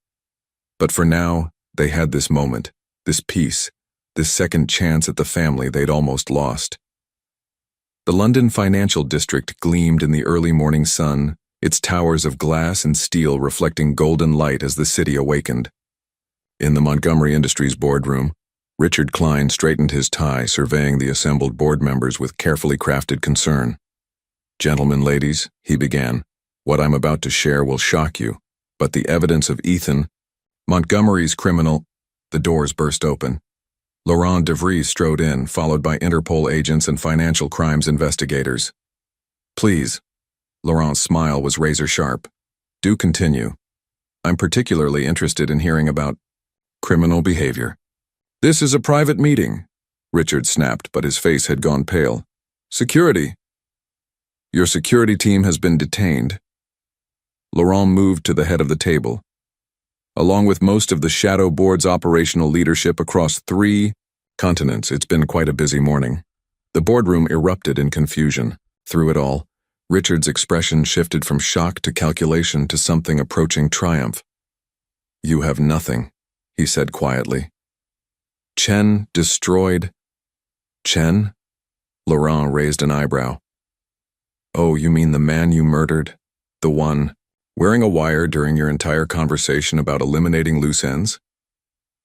but for now, they had this moment, this peace, this second chance at the family they'd almost lost. The London financial district gleamed in the early morning sun, its towers of glass and steel reflecting golden light as the city awakened. In the Montgomery Industries boardroom, Richard Klein straightened his tie, surveying the assembled board members with carefully crafted concern. Gentlemen, ladies, he began, what I'm about to share will shock you, but the evidence of Ethan, Montgomery's criminal. The doors burst open. Laurent de Vries strode in, followed by Interpol agents and financial crimes investigators. Please. Laurent's smile was razor-sharp. Do continue. I'm particularly interested in hearing about criminal behavior. This is a private meeting, Richard snapped, but his face had gone pale. Security. Your security team has been detained. Laurent moved to the head of the table. Along with most of the Shadow Board's operational leadership across 3 continents, it's been quite a busy morning. The boardroom erupted in confusion. Through it all, Richard's expression shifted from shock to calculation to something approaching triumph. You have nothing, he said quietly. Chen destroyed. Chen? Laurent raised an eyebrow. Oh, you mean the man you murdered? The one wearing a wire during your entire conversation about eliminating loose ends?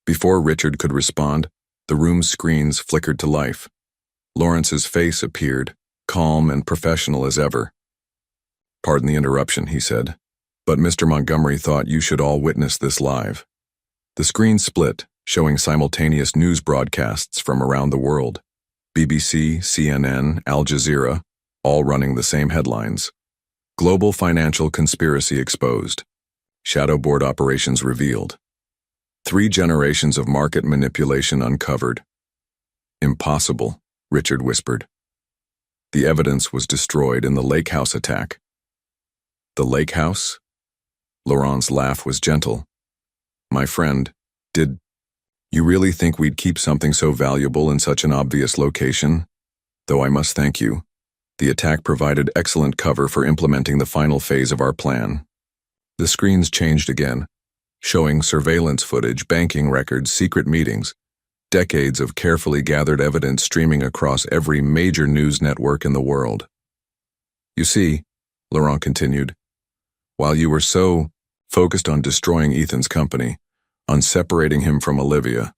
Before Richard could respond, the room's screens flickered to life. Lawrence's face appeared, calm and professional as ever. Pardon the interruption, he said, but Mr. Montgomery thought you should all witness this live. The screen split, showing simultaneous news broadcasts from around the world. BBC, CNN, Al Jazeera, all running the same headlines. Global financial conspiracy exposed. Shadow board operations revealed. 3 generations of market manipulation uncovered. Impossible, Richard whispered. The evidence was destroyed in the Lake House attack. The Lake House? Laurent's laugh was gentle. My friend, did you really think we'd keep something so valuable in such an obvious location? Though I must thank you. The attack provided excellent cover for implementing the final phase of our plan. The screens changed again, showing surveillance footage, banking records, secret meetings, decades of carefully gathered evidence streaming across every major news network in the world. You see, Laurent continued, while you were so focused on destroying Ethan's company, on separating him from Olivia,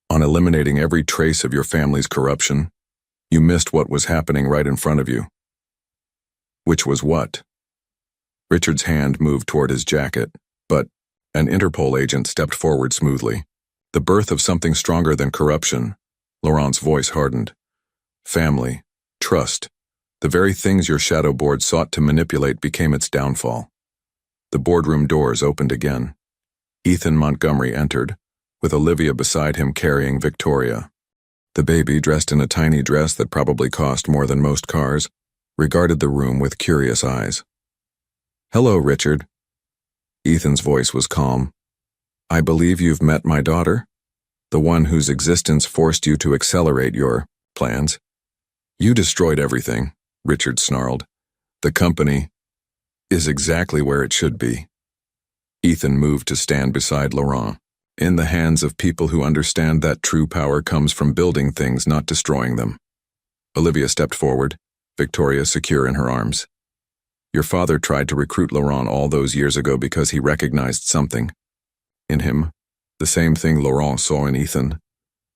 on eliminating every trace of your family's corruption, you missed what was happening right in front of you. Which was what? Richard's hand moved toward his jacket, but an Interpol agent stepped forward smoothly. The birth of something stronger than corruption. Laurent's voice hardened. Family, trust, the very things your shadow board sought to manipulate became its downfall. The boardroom doors opened again. Ethan Montgomery entered, with Olivia beside him carrying Victoria. The baby, dressed in a tiny dress that probably cost more than most cars, regarded the room with curious eyes. Hello, Richard. Ethan's voice was calm. I believe you've met my daughter, the one whose existence forced you to accelerate your plans. You destroyed everything, Richard snarled. The company is exactly where it should be. Ethan moved to stand beside Laurent. In the hands of people who understand that true power comes from building things, not destroying them. Olivia stepped forward, Victoria secure in her arms. Your father tried to recruit Laurent all those years ago because he recognized something in him, the same thing Laurent saw in Ethan,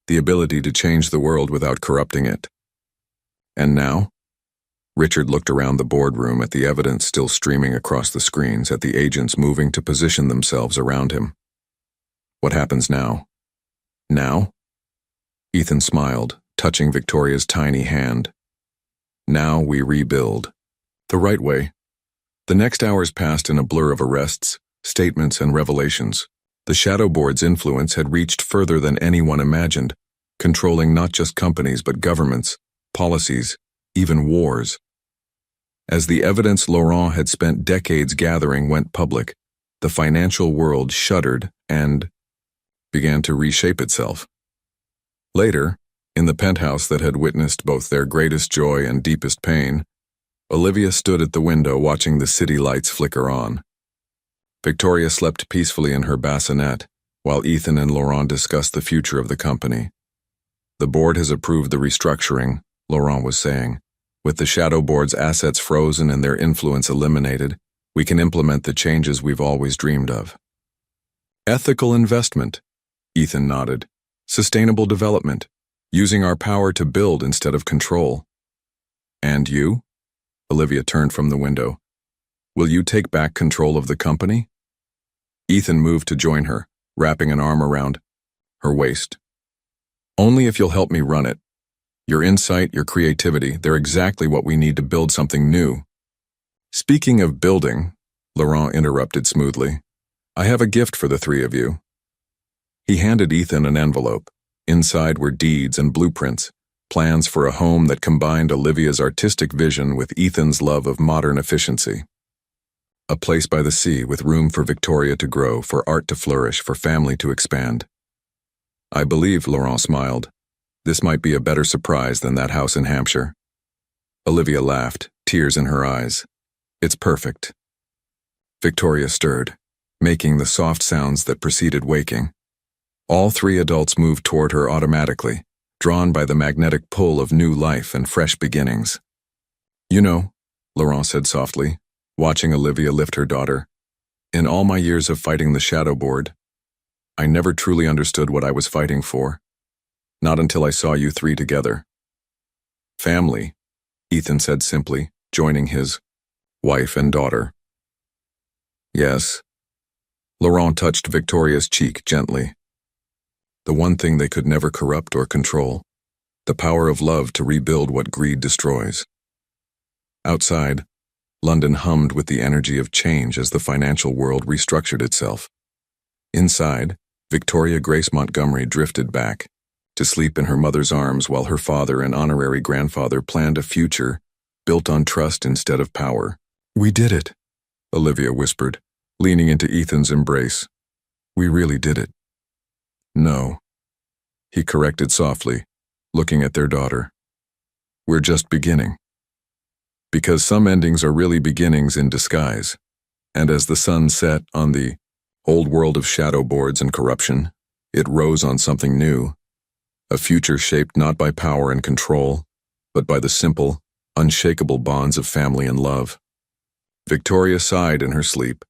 the ability to change the world without corrupting it. And now? Richard looked around the boardroom at the evidence still streaming across the screens, at the agents moving to position themselves around him. What happens now? Now? Ethan smiled, touching Victoria's tiny hand. Now we rebuild. The right way. The next hours passed in a blur of arrests, statements, and revelations. The shadow board's influence had reached further than anyone imagined, controlling not just companies but governments, policies, even wars. As the evidence Laurent had spent decades gathering went public, the financial world shuddered and began to reshape itself. Later, in the penthouse that had witnessed both their greatest joy and deepest pain, Olivia stood at the window watching the city lights flicker on. Victoria slept peacefully in her bassinet, while Ethan and Laurent discussed the future of the company. The board has approved the restructuring, Laurent was saying. With the shadow board's assets frozen and their influence eliminated, we can implement the changes we've always dreamed of. Ethical investment, Ethan nodded. Sustainable development, using our power to build instead of control. And you? Olivia turned from the window. Will you take back control of the company? Ethan moved to join her, wrapping an arm around her waist. Only if you'll help me run it. Your insight, your creativity, they're exactly what we need to build something new. Speaking of building, Laurent interrupted smoothly, I have a gift for the 3 of you. He handed Ethan an envelope. Inside were deeds and blueprints, plans for a home that combined Olivia's artistic vision with Ethan's love of modern efficiency. A place by the sea with room for Victoria to grow, for art to flourish, for family to expand. I believe, Laurent smiled, this might be a better surprise than that house in Hampshire. Olivia laughed, tears in her eyes. It's perfect. Victoria stirred, making the soft sounds that preceded waking. All 3 adults moved toward her automatically, drawn by the magnetic pull of new life and fresh beginnings. You know, Laurent said softly, watching Olivia lift her daughter, in all my years of fighting the shadow board, I never truly understood what I was fighting for. Not until I saw you three together. Family, Ethan said simply, joining his wife and daughter. Yes. Laurent touched Victoria's cheek gently. The one thing they could never corrupt or control, the power of love to rebuild what greed destroys. Outside, London hummed with the energy of change as the financial world restructured itself. Inside, Victoria Grace Montgomery drifted back, to sleep in her mother's arms while her father and honorary grandfather planned a future built on trust instead of power. We did it, Olivia whispered, leaning into Ethan's embrace. We really did it. No, he corrected softly, looking at their daughter. We're just beginning. Because some endings are really beginnings in disguise, and as the sun set on the old world of shadow boards and corruption, it rose on something new, a future shaped not by power and control, but by the simple, unshakable bonds of family and love. Victoria sighed in her sleep,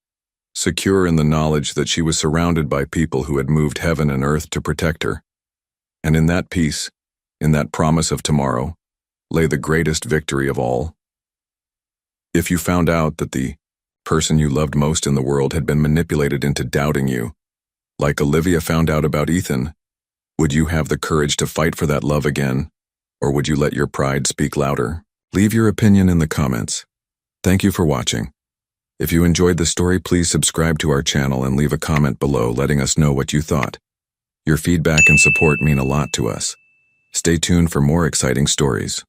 secure in the knowledge that she was surrounded by people who had moved heaven and earth to protect her. And in that peace, in that promise of tomorrow, lay the greatest victory of all. If you found out that the person you loved most in the world had been manipulated into doubting you, like Olivia found out about Ethan, would you have the courage to fight for that love again, or would you let your pride speak louder? Leave your opinion in the comments. Thank you for watching. If you enjoyed the story, please subscribe to our channel and leave a comment below letting us know what you thought. Your feedback and support mean a lot to us. Stay tuned for more exciting stories.